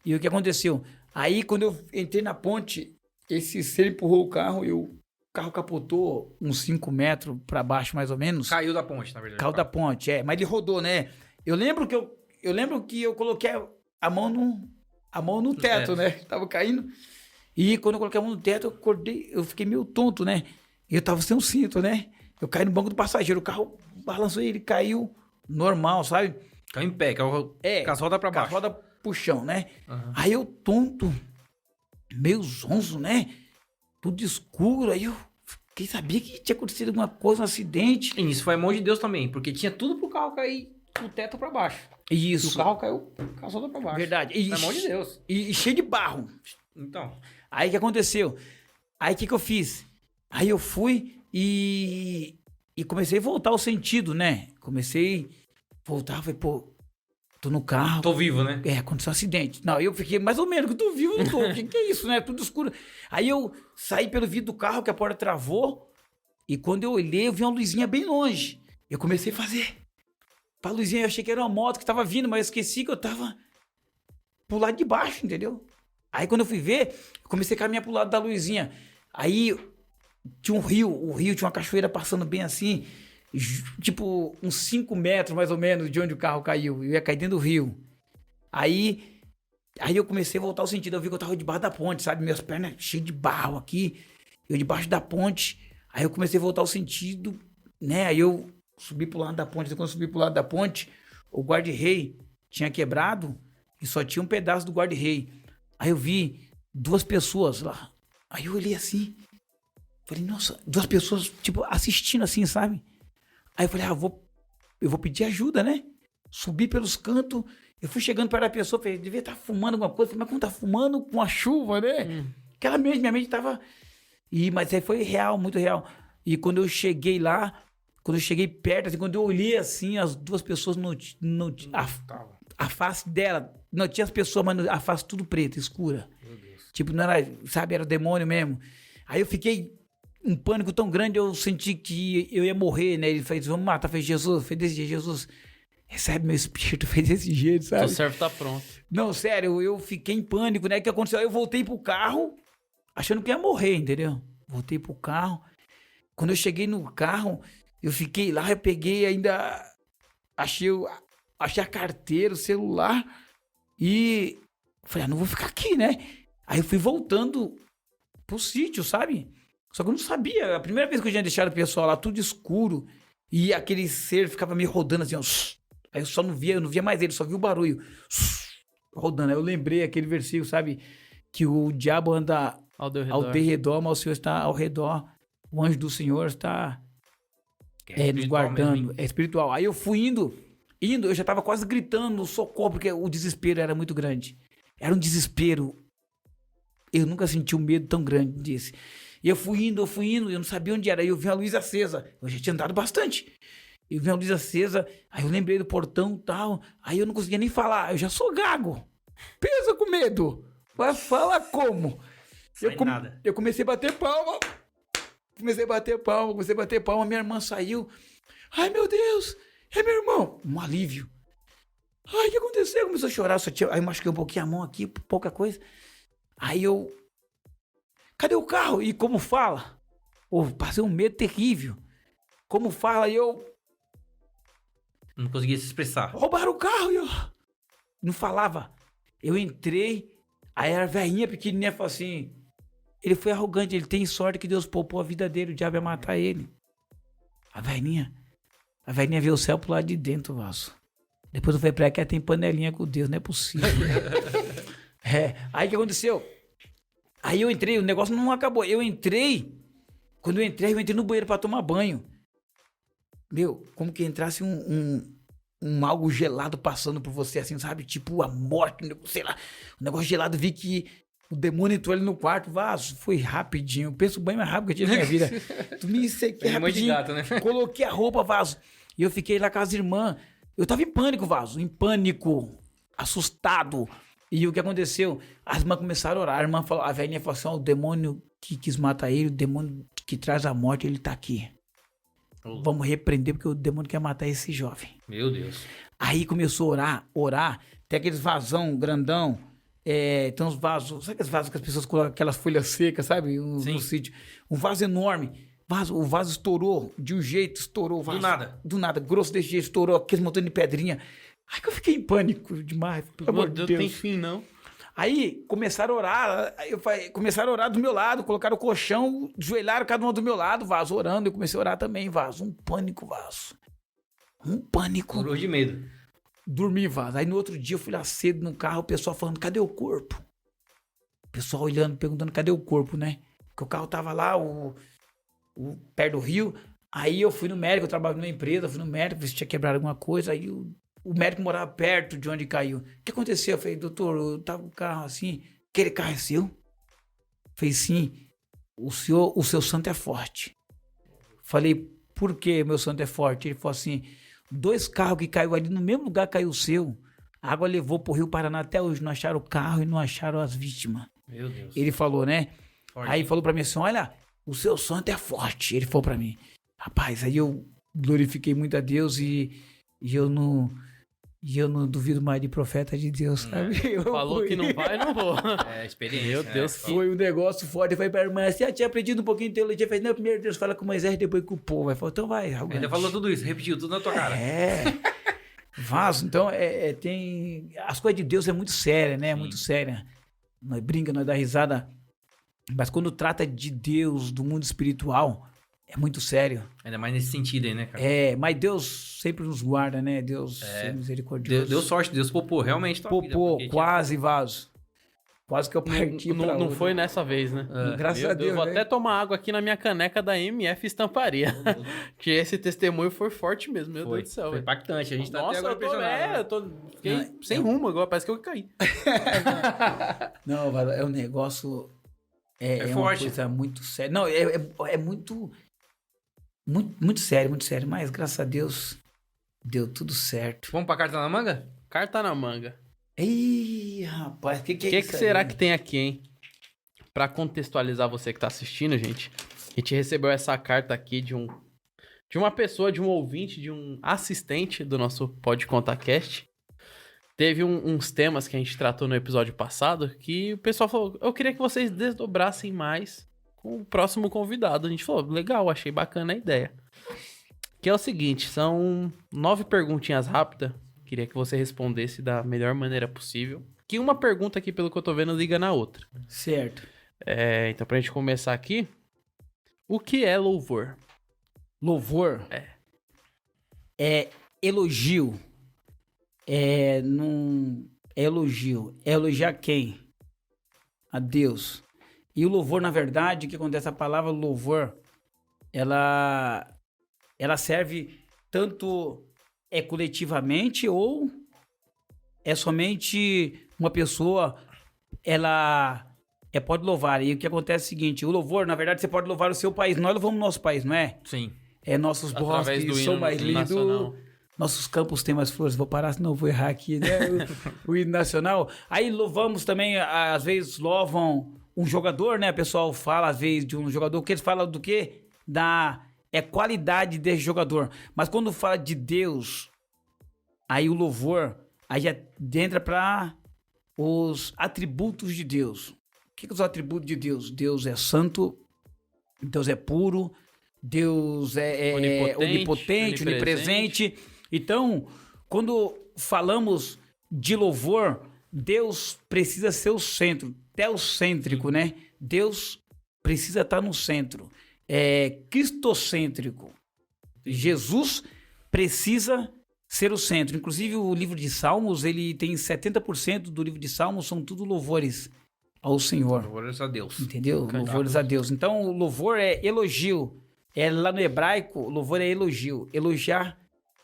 E o que aconteceu? Aí quando eu entrei na ponte, esse ser empurrou o carro e o carro capotou uns 5 metros pra baixo, mais ou menos. Caiu da ponte, na verdade. Caiu da ponte, mas ele rodou, né? Eu lembro que eu coloquei a mão no teto, né? Tava caindo. E quando eu coloquei a mão no teto, eu acordei, eu fiquei meio tonto, né? E eu tava sem um cinto, né? Eu caí no banco do passageiro, o carro balançou e ele caiu normal, sabe? Caiu em pé, caiu com as rodas pra com a baixo. roda pro chão, né? Uhum. Aí eu tonto, meio zonzo, né? Tudo escuro, aí eu sabia que tinha acontecido alguma coisa, um acidente. E isso foi a mão de Deus também, porque tinha tudo pro carro cair do teto pra baixo. Isso. E o carro caiu com as rodas pra baixo. Verdade. Foi a mão de Deus. E cheio de barro. Então. Aí o que aconteceu? Aí o que eu fiz? Aí eu fui e comecei a voltar ao sentido, né? Comecei a voltar, falei, pô, tô no carro. Tô vivo, né? Aconteceu um acidente. Não, eu fiquei mais ou menos, que tô vivo, não tô. que é isso, né? Tudo escuro. Aí eu saí pelo vidro do carro, que a porta travou, e quando eu olhei, eu vi uma luzinha bem longe. Eu comecei a fazer. Pra luzinha, eu achei que era uma moto que tava vindo, mas eu esqueci que eu tava pro lado de baixo, entendeu? Aí quando eu fui ver, eu comecei a caminhar pro lado da luzinha. Aí tinha um rio, o rio tinha uma cachoeira passando bem assim, tipo uns 5 metros mais ou menos de onde o carro caiu. Eu ia cair dentro do rio. Aí eu comecei a voltar ao sentido, eu vi que eu tava debaixo da ponte, sabe? Minhas pernas cheias de barro aqui, eu debaixo da ponte. Aí eu comecei a voltar ao sentido, né? Aí eu subi pro lado da ponte. Quando eu subi pro lado da ponte, o guarda-rei tinha quebrado e só tinha um pedaço do guarda-rei. Aí eu vi 2 pessoas lá. Aí eu olhei assim, falei, nossa, 2 pessoas, tipo, assistindo assim, sabe? Aí eu falei, eu vou pedir ajuda, né? Subi pelos cantos, eu fui chegando para a pessoa, falei, devia estar fumando alguma coisa. Falei, mas como tá fumando com a chuva, né? Aquela mesmo, minha mente tava... Mas aí foi real, muito real. E quando eu cheguei lá, quando eu cheguei perto, assim, quando eu olhei assim, as 2 pessoas a face dela, não tinha as pessoas, mas a face tudo preta, escura. Meu Deus. Tipo, não era, sabe, era o demônio mesmo. Aí eu fiquei um pânico tão grande, eu senti que eu ia morrer, né? Ele fez, vamos matar. Eu falei, Jesus, foi desse jeito, Jesus, recebe meu espírito, foi desse jeito, sabe? O servo tá pronto. Não, sério, eu fiquei em pânico, né? O que aconteceu? Aí eu voltei pro carro, achando que ia morrer, entendeu? Voltei pro carro. Quando eu cheguei no carro, eu fiquei lá, eu peguei ainda, achei a carteira, o celular e falei, não vou ficar aqui, né? Aí eu fui voltando pro sítio, sabe? Só que eu não sabia, a primeira vez que eu tinha deixado o pessoal lá, tudo escuro, e aquele ser ficava me rodando assim, ó. Aí eu só não via mais ele, só via o barulho rodando. Aí eu lembrei aquele versículo, sabe? Que o diabo anda ao derredor, mas o Senhor está ao redor. O anjo do Senhor está nos guardando. Mesmo, é espiritual. Aí eu fui indo, eu já tava quase gritando socorro, porque o desespero era muito grande. Era um desespero. Eu nunca senti um medo tão grande disso. E eu fui indo, eu não sabia onde era. Aí eu vi a luz acesa. Eu já tinha andado bastante. Eu vi a luz acesa, aí eu lembrei do portão e tal. Aí eu não conseguia nem falar. Eu já sou gago. Pensa com medo. Vai falar como? Eu comecei a bater palma. Comecei a bater palma. Minha irmã saiu. Ai, meu Deus. É meu irmão. Um alívio. Ai, o que aconteceu? Começou a chorar. Aí eu machuquei um pouquinho a mão aqui, pouca coisa. Aí eu... Cadê o carro? E como fala? Passei um medo terrível. Como fala, eu... Não conseguia se expressar. Roubaram o carro e eu... Não falava. Eu entrei, aí a velhinha pequenininha falou assim... Ele foi arrogante, ele tem sorte que Deus poupou a vida dele, o diabo ia matar ele. A velhinha viu o céu pro lado de dentro, vaso. Depois eu falei pra ela que ela tem panelinha com Deus, não é possível. Aí o que aconteceu? Aí eu entrei, o negócio não acabou. Quando eu entrei no banheiro pra tomar banho. Meu, como que entrasse um algo gelado passando por você, assim, sabe? Tipo a morte, sei lá. Um negócio gelado, vi que o demônio entrou ali no quarto, vaso. Foi rapidinho. Eu penso bem mais rápido que eu tinha na minha vida. Tu me sequei rapidinho. De gato, né? Coloquei a roupa, vaso. E eu fiquei lá com as irmãs. Eu tava em pânico, vaso. Em pânico. Assustado. E o que aconteceu? As irmãs começaram a orar. A velhinha falou assim, o demônio que quis matar ele, o demônio que traz a morte, ele tá aqui. Vamos repreender porque o demônio quer matar esse jovem. Meu Deus. Aí começou a orar. Tem aqueles vasão grandão. Tem uns vasos. Sabe aqueles vasos que as pessoas colocam aquelas folhas secas, sabe? Sim. No sítio. Um vaso enorme. O vaso estourou de um jeito, estourou o vaso. Do nada, grosso desse jeito, estourou aqueles montando de pedrinha. Aí que eu fiquei em pânico demais. Pelo amor de Deus. Tem fim, não. Aí começaram a orar, começaram a orar do meu lado, colocaram o colchão, joelharam cada um do meu lado, vaso orando, eu comecei a orar também, vaso. Um pânico, vaso. Um pânico. Curou de medo. Dormi, vaso. Aí no outro dia eu fui lá cedo no carro, o pessoal falando, cadê o corpo? O pessoal olhando, perguntando, cadê o corpo, né? Porque o carro tava lá, perto do rio. Aí eu fui no médico, eu trabalho numa empresa, fui no médico, ver se tinha quebrado alguma coisa, aí o médico morava perto de onde caiu. O que aconteceu? Eu falei, doutor, eu tava com o carro assim. Aquele carro é seu? Eu falei, sim. O seu santo é forte. Falei, por que meu santo é forte? Ele falou assim, 2 carros que caiu ali, no mesmo lugar caiu o seu. A água levou pro Rio Paraná até hoje. Não acharam o carro e não acharam as vítimas. Meu Deus. Ele falou, né? Forte. Aí falou pra mim assim, olha, o seu santo é forte. Ele falou pra mim. Rapaz, aí eu glorifiquei muito a Deus e eu não duvido mais de profeta de Deus, sabe? Falou que não vai, não vou. Experiência. Meu Deus, Foi um negócio forte. Eu falei pra irmã, você já tinha aprendido um pouquinho de teologia? Eu falei, não, primeiro Deus fala com Moisés, depois com o povo. Aí falou, então vai, arrogante. Ainda falou tudo isso, repetiu tudo na tua cara. Vaso. Então, tem... As coisas de Deus é muito séria, né? É muito séria. Nós brincamos, nós dá risada. Mas quando trata de Deus, do mundo espiritual, é muito sério. Ainda mais nesse sentido aí, né, cara? Mas Deus sempre nos guarda, né? Deus é misericordioso. Deu sorte, Deus poupou realmente tua vida. Poupou, quase, vaso. Quase que eu parti pra Não foi nessa vez, né? Graças a Deus. Eu vou né? até tomar água aqui na minha caneca da MF Estamparia. Que esse testemunho foi forte mesmo, meu Deus do céu. Foi velho. impactante, a gente tá Nossa, até agora fiquei sem rumo agora, parece que eu caí. Não, Vado, é um negócio... É uma forte. coisa muito séria. Não, é muito... Muito sério, muito sério. Mas, graças a Deus, deu tudo certo. Vamos pra carta na manga? Carta na manga. Ih, rapaz, o que O que será que tem aqui, hein? Pra contextualizar você que tá assistindo, gente, a gente recebeu essa carta aqui de uma pessoa, de um ouvinte, de um assistente do nosso Pode Contar Cast. Teve uns temas que a gente tratou no episódio passado que o pessoal falou, eu queria que vocês desdobrassem mais com o próximo convidado. A gente falou, legal, achei bacana a ideia. Que é o seguinte, são 9 perguntinhas rápidas. Queria que você respondesse da melhor maneira possível. Que uma pergunta aqui, pelo que eu tô vendo, liga na outra. Certo. Então, pra gente começar aqui, o que é louvor? Louvor? É elogio. É elogio. É elogiar quem? A Deus. E o louvor, na verdade, o que acontece? A palavra louvor, ela serve tanto coletivamente ou é somente uma pessoa, ela pode louvar. E o que acontece é o seguinte, o louvor, na verdade, você pode louvar o seu país. Nós louvamos o nosso país, não é? Sim. Nossos Através bosques do são hino mais lindos. nacional. Nossos campos têm mais flores. Vou parar, senão eu vou errar aqui, né? O hino nacional. Aí louvamos também, às vezes louvam um jogador, né? O pessoal fala, às vezes, de um jogador. O que eles falam do quê? Qualidade desse jogador. Mas quando fala de Deus, aí o louvor, aí já entra para os atributos de Deus. O que são os atributos de Deus? Deus é santo, Deus é puro, Deus é onipotente, onipresente. Então, quando falamos de louvor, Deus precisa ser o centro, teocêntrico, né? Deus precisa estar no centro. Cristocêntrico. Jesus precisa ser o centro. Inclusive, o livro de Salmos, ele tem 70% do livro de Salmos, são tudo louvores ao Senhor. Louvores a Deus. Entendeu? Louvores a Deus. Então, o louvor é elogio. Lá no hebraico, louvor é elogio. Elogiar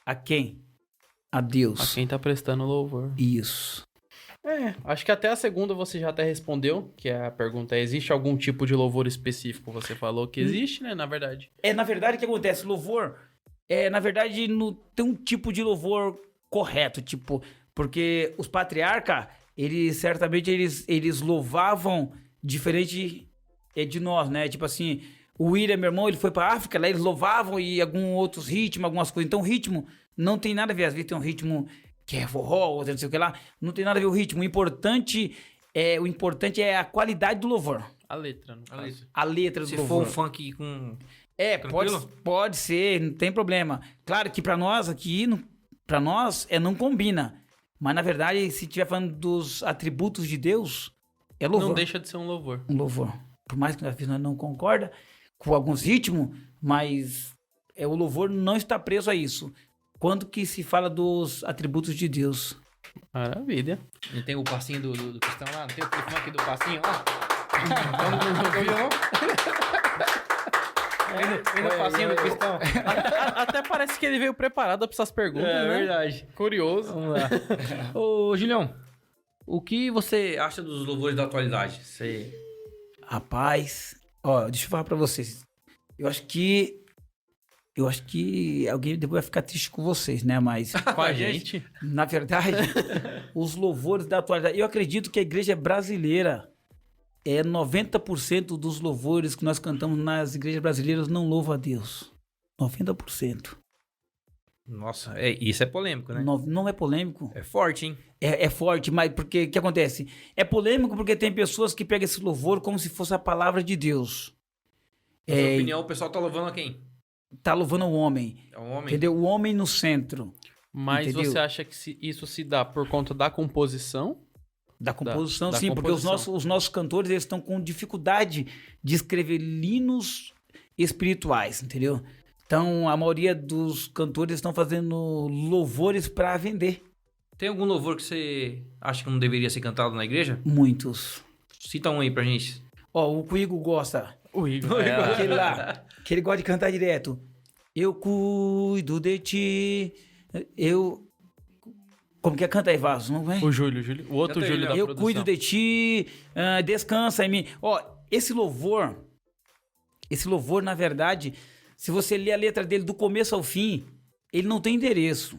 a quem? A Deus. A quem tá prestando louvor. Isso. Acho que até a segunda você já até respondeu, que é a pergunta, existe algum tipo de louvor específico? Você falou que existe, né, na verdade. Na verdade, o que acontece? Louvor, na verdade, não tem um tipo de louvor correto, tipo, porque os patriarcas, certamente eles louvavam diferente de nós, né? Tipo assim, O William, meu irmão, ele foi pra África, lá eles louvavam e alguns outros ritmos, algumas coisas. Então, o ritmo não tem nada a ver. Às vezes tem um ritmo que é forró, outro não sei o que lá. Não tem nada a ver o ritmo. O importante é a qualidade do louvor. A letra, no caso. A letra do Se louvor. for um funk com... Pode, pode ser, não tem problema. Claro que pra nós aqui, pra nós, não combina. Mas, na verdade, se estiver falando dos atributos de Deus, é louvor. Não deixa de ser um louvor. Um louvor. Por mais que nós não concorda com alguns ritmos, mas o louvor não está preso a isso. Quando que se fala dos atributos de Deus? Maravilha. Não tem o passinho do cristão lá? Não tem o funk do passinho lá? Não violão? Vem no passinho do cristão. Até parece que ele veio preparado para essas perguntas, né? Verdade. Curioso. Vamos lá. Ô, Julião, o que você acha dos louvores da atualidade? Rapaz, ó, deixa eu falar pra vocês. Eu acho que alguém depois vai ficar triste com vocês, né? Mas, Com a gente. na verdade, os louvores da atualidade... Eu acredito que a igreja brasileira, 90% dos louvores que nós cantamos nas igrejas brasileiras não louvam a Deus. 90%. Nossa, isso é polêmico, né? Não é polêmico. É forte, hein? É forte, mas porque o que acontece? É polêmico porque tem pessoas que pegam esse louvor como se fosse a palavra de Deus. Na sua opinião, o pessoal tá louvando a quem? Tá louvando o homem. É um homem? Entendeu? O homem no centro. Mas Entendeu? você acha que isso se dá por conta da composição? Da composição, Da sim, composição. porque os nossos cantores eles estão com dificuldade de escrever hinos espirituais, entendeu? Então, a maioria dos cantores estão fazendo louvores para vender. Tem algum louvor que você acha que não deveria ser cantado na igreja? Muitos. Cita um aí pra gente. Ó, o Cuigo gosta. O Igor. Aquele lá, que ele gosta de cantar direto. Eu cuido de ti. Como que é? Canta aí, Vaso, não vem? O Júlio. O outro Canta aí, Júlio da Léo. Eu produção. cuido de ti, descansa em mim. Ó, esse louvor, na verdade, se você ler a letra dele do começo ao fim, ele não tem endereço.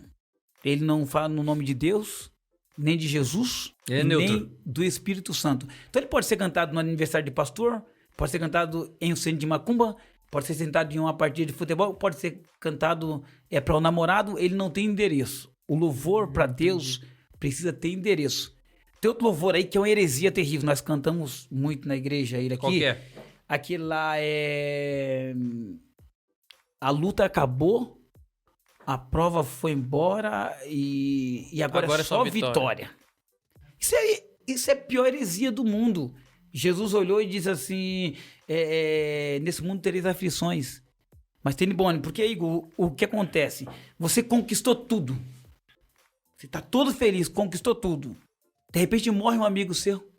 Ele não fala no nome de Deus, nem de Jesus, Ele é nem neutro. do Espírito Santo. Então ele pode ser cantado no aniversário de pastor, pode ser cantado em um centro de macumba, pode ser cantado em uma partida de futebol, pode ser cantado para o namorado, ele não tem endereço. O louvor para Deus precisa ter endereço. Tem outro louvor aí que é uma heresia terrível. Nós cantamos muito na igreja ele aqui. Qual que é? Aquele lá é... A luta acabou, a prova foi embora e agora é só vitória. Isso é a pior heresia do mundo. Jesus olhou e disse assim, nesse mundo tereis aflições. Mas tem bom, porque, Igor, o que acontece? Você conquistou tudo. Você tá todo feliz, conquistou tudo. De repente morre um amigo seu.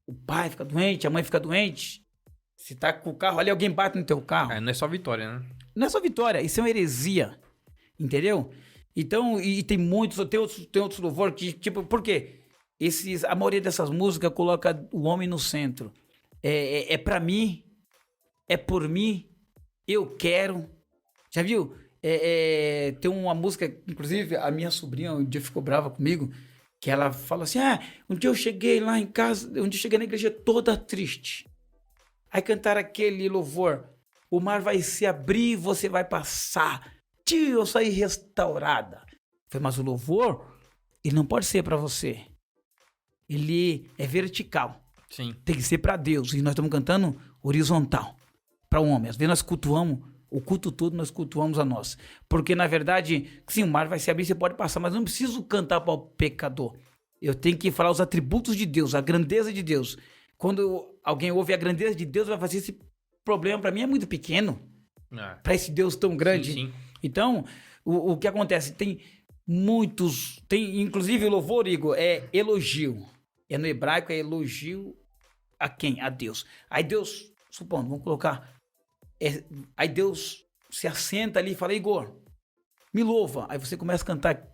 O pai fica doente, a mãe fica doente. Você tá com o carro ali, alguém bate no teu carro. Não é só vitória, né? Não é só vitória, isso é uma heresia. Entendeu? Então, e tem muitos, tem outros louvores que, tipo, por quê? A maioria dessas músicas coloca o homem no centro. É pra mim, é por mim, eu quero. Já viu? Tem uma música, inclusive a minha sobrinha um dia ficou brava comigo, que ela fala assim, um dia eu cheguei lá em casa, um dia eu cheguei na igreja toda triste. Aí cantaram aquele louvor, o mar vai se abrir, você vai passar. Tio, eu saí restaurada. Eu falei, mas o louvor, ele não pode ser para você. Ele é vertical. Sim. Tem que ser para Deus. E nós estamos cantando horizontal, para o homem. Às vezes nós cultuamos, o culto todo nós cultuamos a nós. Porque, na verdade, sim, o mar vai se abrir, você pode passar, mas eu não preciso cantar para o pecador. Eu tenho que falar os atributos de Deus, a grandeza de Deus. Quando alguém ouve a grandeza de Deus, vai fazer esse problema, para mim, é muito pequeno. Para esse Deus tão grande. Sim. Então, o que acontece? Tem muitos, inclusive o louvor, Igor, é elogio. No hebraico é elogio a quem? A Deus. Aí Deus, supondo, vamos colocar, aí Deus se assenta ali e fala, Igor, me louva. Aí você começa a cantar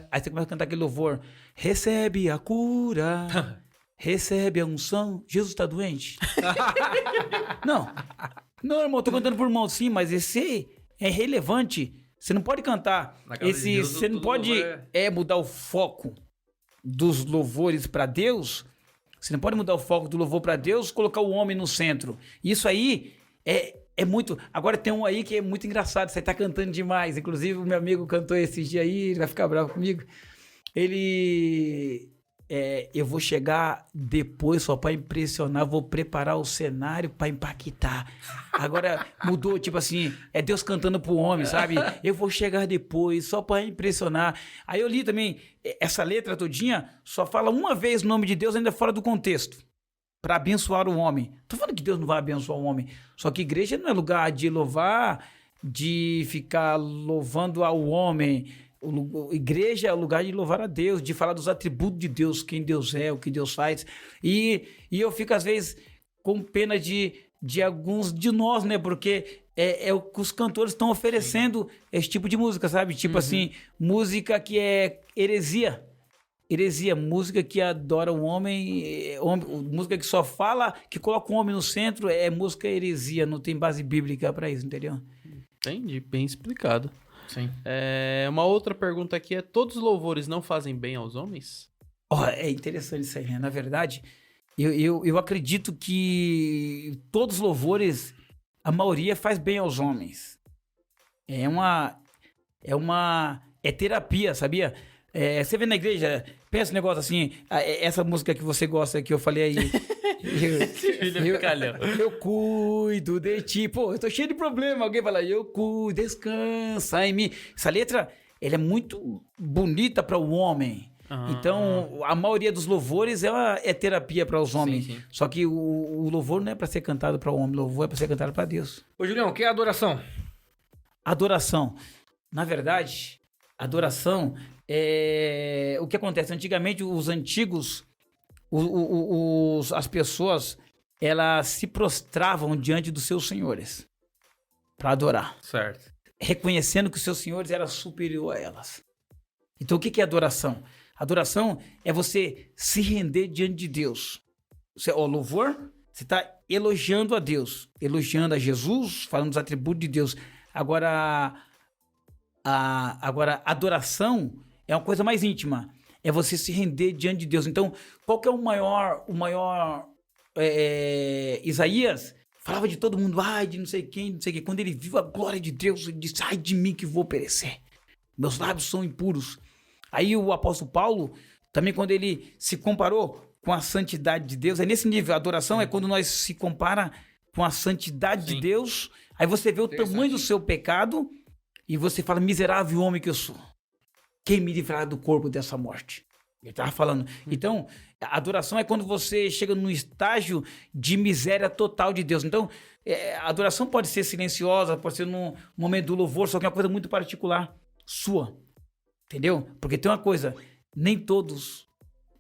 aquele louvor, recebe a cura, recebe a unção. Jesus está doente? Não, irmão, eu tô cantando por mão, sim, mas esse é relevante. Você não pode cantar. Você não pode mudar o foco dos louvores para Deus Você não pode mudar o foco do louvor para Deus, colocar o homem no centro. Isso aí é muito... Agora tem um aí que é muito engraçado, você tá cantando demais. Inclusive, o meu amigo cantou esses dias aí, ele vai ficar bravo comigo. Eu vou chegar depois só para impressionar, vou preparar o cenário para impactar. Agora mudou, tipo assim, é Deus cantando pro homem, sabe? Eu vou chegar depois só para impressionar. Aí eu li também, essa letra todinha só fala uma vez o nome de Deus ainda fora do contexto, para abençoar o homem. Tô falando que Deus não vai abençoar o homem, só que igreja não é lugar de louvar, de ficar louvando ao homem. Igreja é o lugar de louvar a Deus, de falar dos atributos de Deus, quem Deus é, o que Deus faz. E eu fico, às vezes, com pena de alguns de nós, né? Porque é o que os cantores estão oferecendo, esse tipo de música, sabe? Tipo assim, música que é heresia. Heresia, música que adora o homem, música que só fala, que coloca o homem no centro, é música heresia, não tem base bíblica para isso, entendeu? Entendi, bem explicado. Sim. Uma outra pergunta aqui é: todos os louvores não fazem bem aos homens? É interessante isso aí, né? Na verdade, eu acredito que todos os louvores, a maioria faz bem aos homens. É terapia, sabia? Você vê na igreja, pensa um negócio assim, essa música que você gosta, que eu falei aí. Eu cuido de ti. Pô, eu tô cheio de problema. Alguém fala, eu cuido, descansa em mim. Essa letra, ela é muito bonita para o homem. Então, a maioria dos louvores é terapia para os homens. Sim. Só que o louvor não é para ser cantado para o homem, o louvor é para ser cantado para Deus. Ô, Julião, o que é adoração? Adoração. Na verdade, adoração é... O que acontece? Antigamente, os antigos... as pessoas, elas se prostravam diante dos seus senhores para adorar. Certo. Reconhecendo que os seus senhores eram superior a elas. Então, o que é adoração? Adoração é você se render diante de Deus. Louvor, você está elogiando a Deus, elogiando a Jesus, falando dos atributos de Deus. Agora, adoração é uma coisa mais íntima. É você se render diante de Deus. Então, qual que é o maior Isaías falava de todo mundo, de não sei quem, não sei o quê. Quando ele viu a glória de Deus, ele disse, ai de mim que vou perecer. Meus lábios são impuros. Aí o apóstolo Paulo, também quando ele se comparou com a santidade de Deus, é nesse nível. A adoração é quando nós se compara com a santidade de Deus. Aí você vê o tamanho do seu pecado e você fala, miserável homem que eu sou. Quem me livrará do corpo dessa morte? Ele estava falando. Então, a adoração é quando você chega num estágio de miséria total de Deus. Então, a adoração pode ser silenciosa, pode ser num momento do louvor, só que é uma coisa muito particular, sua. Entendeu? Porque tem uma coisa, nem todos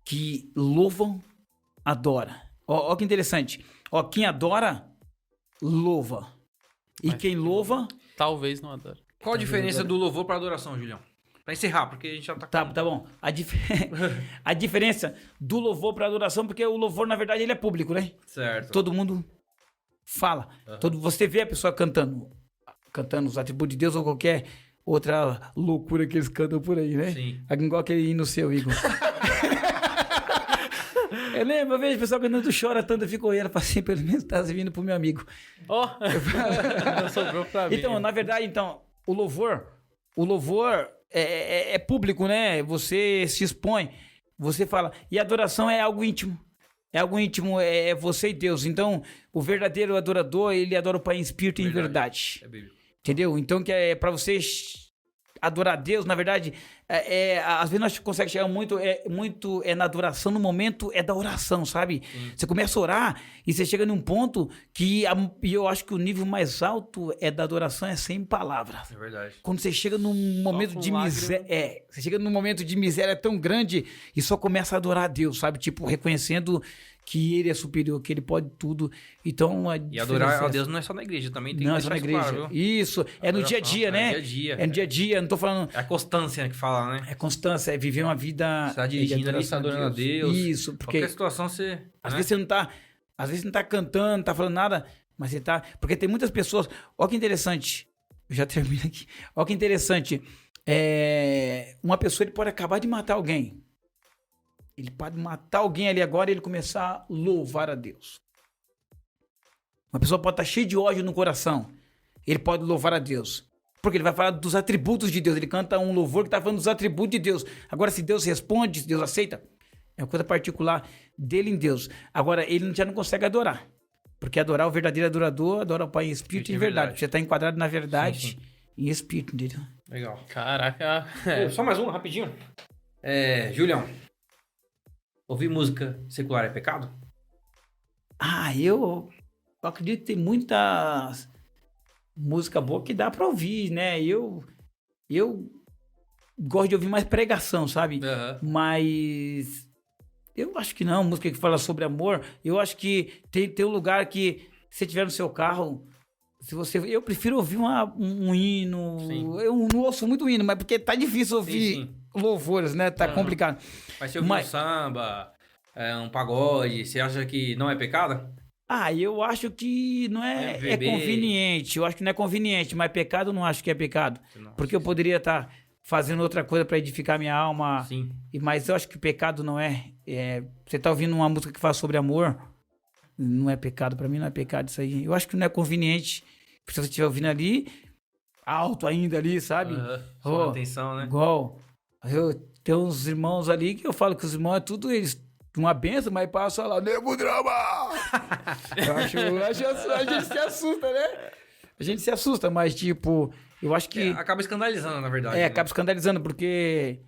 que louvam, adoram. Ó que interessante. Quem adora, louva. E quem louva... Talvez não adore. Qual a diferença do louvor para adoração, Julião? Pra encerrar, porque a gente já tá... Tá bom. A diferença do louvor para adoração, porque o louvor, na verdade, ele é público, né? Certo. Todo mundo fala. Você vê a pessoa cantando os atributos de Deus ou qualquer outra loucura que eles cantam por aí, né? Sim. Igual aquele hino seu, Igor. Eu lembro, eu vejo o pessoal cantando, tu chora tanto, eu fico olhando pra assim, pelo menos tá vindo pro meu amigo. Sobrou pra mim. Então, na verdade, o louvor é público, né? Você se expõe, você fala. E adoração é algo íntimo. É algo íntimo, é você e Deus. Então, o verdadeiro adorador, ele adora o Pai em espírito e em verdade. É bíblico. Entendeu? Então, que é para você adorar a Deus, na verdade, às vezes nós conseguimos chegar muito na adoração, no momento da oração, sabe? Você começa a orar e você chega num ponto que eu acho que o nível mais alto da adoração é sem palavras. É verdade. Quando você chega num momento de miséria, você chega num momento de miséria tão grande e só começa a adorar a Deus, sabe? Tipo, reconhecendo que ele é superior, que ele pode tudo. Então, e adorar a Deus não é só na igreja, também tem que não é só na igreja. Claro, isso, é no dia a dia, né? É no dia a dia, não tô falando... É a constância que fala, né? É constância, é viver uma vida... Você tá dirigindo ali, tá adorando a Deus. Isso, porque... Qualquer situação você... Às vezes você não tá... Às vezes não tá cantando, não tá falando nada, mas você tá... Porque tem muitas pessoas... Olha que interessante. Eu já termino aqui. Olha que interessante. Uma pessoa, ele pode acabar de matar alguém. Ele pode matar alguém ali agora e ele começar a louvar a Deus. Uma pessoa pode estar cheia de ódio no coração. Ele pode louvar a Deus. Porque ele vai falar dos atributos de Deus. Ele canta um louvor que está falando dos atributos de Deus. Agora, se Deus responde, se Deus aceita, é uma coisa particular dele em Deus. Agora, ele já não consegue adorar. Porque adorar o verdadeiro adorador, adora o Pai em espírito e em verdade. Você está enquadrado na verdade em espírito, entendeu? Legal. Caraca. Só mais um, rapidinho. Julião, ouvir música secular é pecado? Eu acredito que tem muita música boa que dá pra ouvir, né? Eu gosto de ouvir mais pregação, sabe? Mas eu acho que não, música que fala sobre amor. Eu acho que tem um lugar que, se você tiver no seu carro, eu prefiro ouvir um hino. Sim. Eu não ouço muito hino, mas porque tá difícil ouvir louvores, né? Tá complicado. Mas se ouvir um samba, um pagode, você acha que não é pecado? Eu acho que não é conveniente. Eu acho que não é conveniente, mas pecado eu não acho que é pecado. Nossa. Porque eu poderia estar fazendo outra coisa para edificar minha alma. Sim. Mas eu acho que pecado não é. Você tá ouvindo uma música que fala sobre amor, não é pecado. Para mim não é pecado isso aí. Eu acho que não é conveniente. Se você estiver ouvindo ali, alto ainda ali, sabe? Chama atenção, né? Igual. Eu tenho uns irmãos ali que eu falo que os irmãos é tudo eles. Uma benção, mas passa lá, nego drama! A gente se assusta, né? A gente se assusta, mas tipo, eu acho que... acaba escandalizando, na verdade. né? Acaba escandalizando, porque...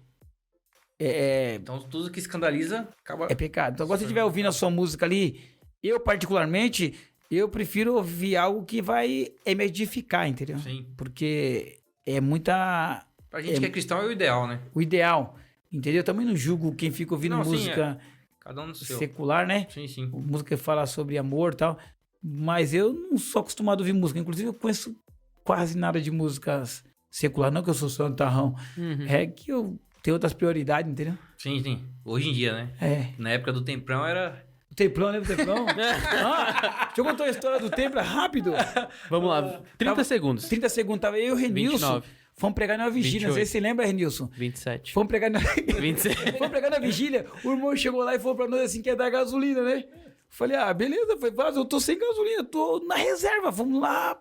Então, tudo que escandaliza, acaba... É pecado. Então, agora se você estiver ouvindo a sua música ali, eu particularmente, eu prefiro ouvir algo que vai me edificar, entendeu? Sim. Porque é muita... Pra gente que é cristão é o ideal, né? O ideal, entendeu? Eu também não julgo quem fica ouvindo música... Cada um no seu. Secular, né? Sim. Música que fala sobre amor e tal. Mas eu não sou acostumado a ouvir música. Inclusive, eu conheço quase nada de músicas secular. Não que eu sou santarrão. É que eu tenho outras prioridades, entendeu? Sim. Hoje em dia, né? Na época do Temprão era... O Templão, lembra o Templão? Deixa eu contar a história do Templo, rápido. Vamos lá, 30 segundos. 30 segundos, tava eu e o Renilson. 29. Fomos pregar na vigília, não sei se você lembra, Renilson. 27. Fomos pregar na... 26. Fomos pregar na vigília, o irmão chegou lá e falou pra nós assim, que ia dar gasolina, né? Falei, beleza, foi fácil, eu tô sem gasolina, tô na reserva, vamos lá.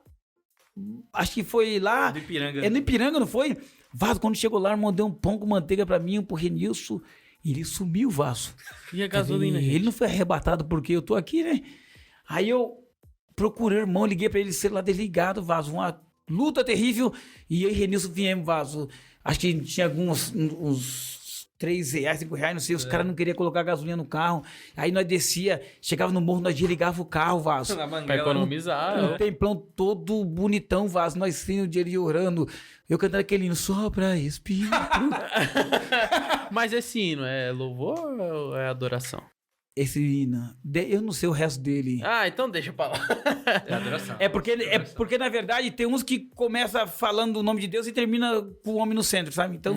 Acho que foi lá... Do Ipiranga. No Ipiranga, não foi? Vaso, quando chegou lá, irmão, deu um pão com manteiga pra mim, pro Renilson, ele sumiu, Vaso. E a gasolina, Ele gente? não foi arrebatado porque eu tô aqui, né? Aí eu procurei o irmão, liguei pra ele, celular desligado, Vaso, uma luta terrível, e eu e Renilson viemos, Vaso. Acho que tinha uns R$3, R$5, não sei, os caras não queriam colocar gasolina no carro. Aí nós descia, chegava no morro, nós desligava o carro, Vaso. Pra economizar, Um templão todo bonitão, Vaso, nós sem o dinheiro orando. Eu cantando aquele hino, sopra espírito. Mas esse hino é louvor ou é adoração? Esse hino, eu não sei o resto dele. Então deixa pra lá. É adoração. É porque, na verdade, tem uns que começa falando o nome de Deus e termina com o homem no centro, sabe? Então,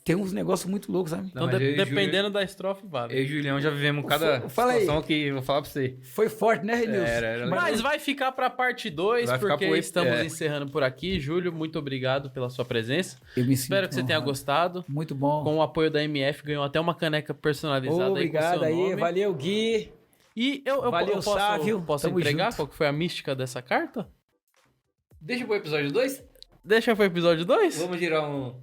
tem uns negócios muito loucos, sabe? Então, Não, mas dependendo da estrofe, vale. Eu e o Julião já vivemos cada Fala aí. situação que eu vou falar pra você. Foi forte, né, Renilson? Era Mas vai ficar pra parte 2, Vai ficar porque pro- estamos encerrando por aqui. Júlio, muito obrigado pela sua presença. Eu me sinto Espero que você tenha honrado. gostado. Muito bom. Com o apoio da MF, ganhou até uma caneca personalizada Obrigado aí com seu aí, nome. valeu, Gui. E eu Valeu, posso, Sávio. posso Tamo entregar junto. qual que foi a mística dessa carta? Deixa pro episódio 2. Deixa pro episódio 2? Vamos girar um...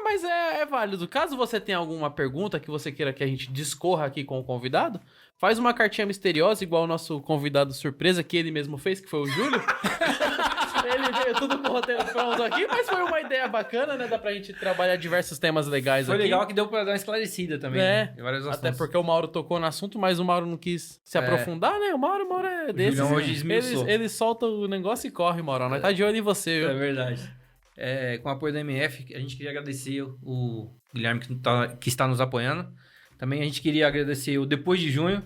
Mas é válido. Caso você tenha alguma pergunta que você queira que a gente discorra aqui com o convidado, faz uma cartinha misteriosa, igual o nosso convidado surpresa, que ele mesmo fez, que foi o Júlio. Ele veio tudo com o roteiro pronto aqui, mas foi uma ideia bacana, né? Dá pra gente trabalhar diversos temas legais Foi aqui. legal que deu pra dar uma esclarecida também. né? Em vários Até assuntos. porque o Mauro tocou no assunto, mas o Mauro não quis se aprofundar, né? O Mauro é desses. Julião hoje esmiuçou. Ele solta o negócio e corre, Mauro. Nós tá de olho em você, viu? É verdade. Com o apoio da MF, a gente queria agradecer o Guilherme que está nos apoiando. Também a gente queria agradecer o Depois de Junho,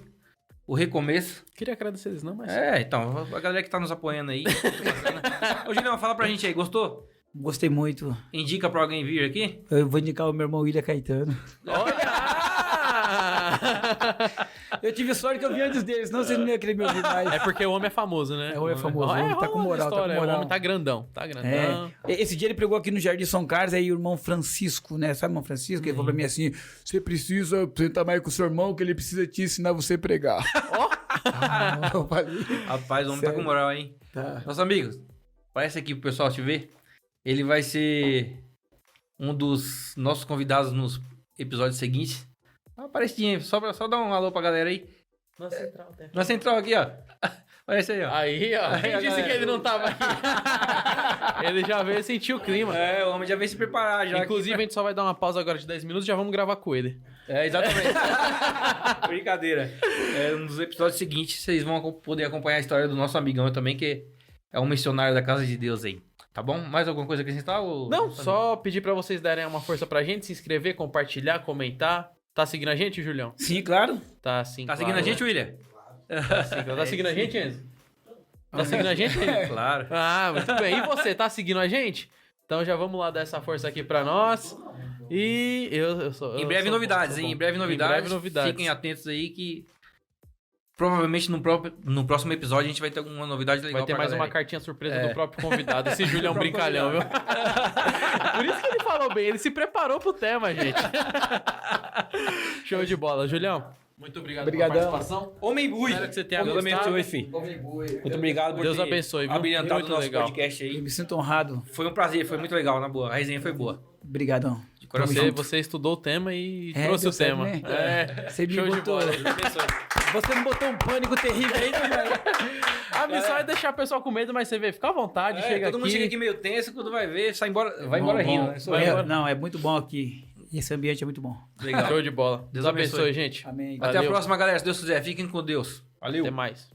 o Recomeço. Queria agradecer eles, não, mas... Então, a galera que tá nos apoiando aí. Muito bacana. Ô, Julião, fala pra gente aí, gostou? Gostei muito. Indica pra alguém vir aqui? Eu vou indicar o meu irmão William Caetano. Olha! Eu tive sorte que eu vi antes deles, senão vocês não iam querer me ouvir mais. É porque o homem é famoso, né? É, o homem é famoso, o homem tá com rola moral, tá história, com moral. O homem tá grandão, Esse dia ele pregou aqui no Jardim São Carlos, aí o irmão Francisco, né? Sabe o irmão Francisco? Ele falou pra mim assim, você precisa sentar mais com o seu irmão, que ele precisa te ensinar você a pregar. Eu falei, Rapaz, o homem tá sério? com moral, hein? Tá. Nossos amigos, parece aqui pro pessoal te ver. Ele vai ser um dos nossos convidados nos episódios seguintes. Aparece só dar um alô pra galera aí. Na central aqui, ó. Aparece aí, ó. Aí, ó. Aí, Quem a disse galera. que ele não tava aqui? Ele já veio sentir o clima. É, o homem já veio se preparar já. Inclusive, a gente só vai dar uma pausa agora de 10 minutos e já vamos gravar com ele. É, exatamente. Brincadeira. Nos episódios seguintes, vocês vão poder acompanhar a história do nosso amigão também, que é um missionário da Casa de Deus aí. Tá bom? Mais alguma coisa a acrescentar? Não, só pedir pra vocês darem uma força pra gente, se inscrever, compartilhar, comentar. Tá seguindo a gente, Julião? Sim, claro. Tá sim. Tá claro, seguindo a gente, né? William? Tá seguindo a gente, Enzo? Tá seguindo a gente, Enzo? Claro. Ah, muito bem. E você, tá seguindo a gente? Então já vamos lá dar essa força aqui pra nós. E Em breve novidades, hein? Em breve novidades. novidades. Fiquem atentos aí que provavelmente no próximo episódio a gente vai ter alguma novidade legal Vai ter pra mais galera uma aí. cartinha surpresa do próprio convidado. Esse Júlio é um brincalhão, viu? Por isso que ele falou bem. Ele se preparou pro tema, gente. Show de bola. Julião, muito obrigado Obrigadão. pela participação. Homem bui. Espero que você tenha Deus gostado. abençoe, filho. Muito obrigado por Deus ter abençoe, viu? abrilhantado o Muito nosso legal. podcast aí. Eu me sinto honrado. Foi um prazer, foi muito legal, na boa. A resenha foi boa. Obrigadão. De coração. Você estudou o tema e É, trouxe deu o certo, tema. né? É. Você me Show de botou. bola. Deus abençoe. Você me botou um pânico terrível aí, né? A missão é deixar o pessoal com medo, mas você vê, fica à vontade, chega todo mundo chega aqui meio tenso, quando vai ver, vai embora rindo, né? Sou eu. Não, é muito bom aqui. Esse ambiente é muito bom. Legal. Show de bola. Deus Deus abençoe. abençoe, gente. Amém. Até a Valeu. próxima, galera. Se Deus quiser. Fiquem com Deus. Valeu. Até mais.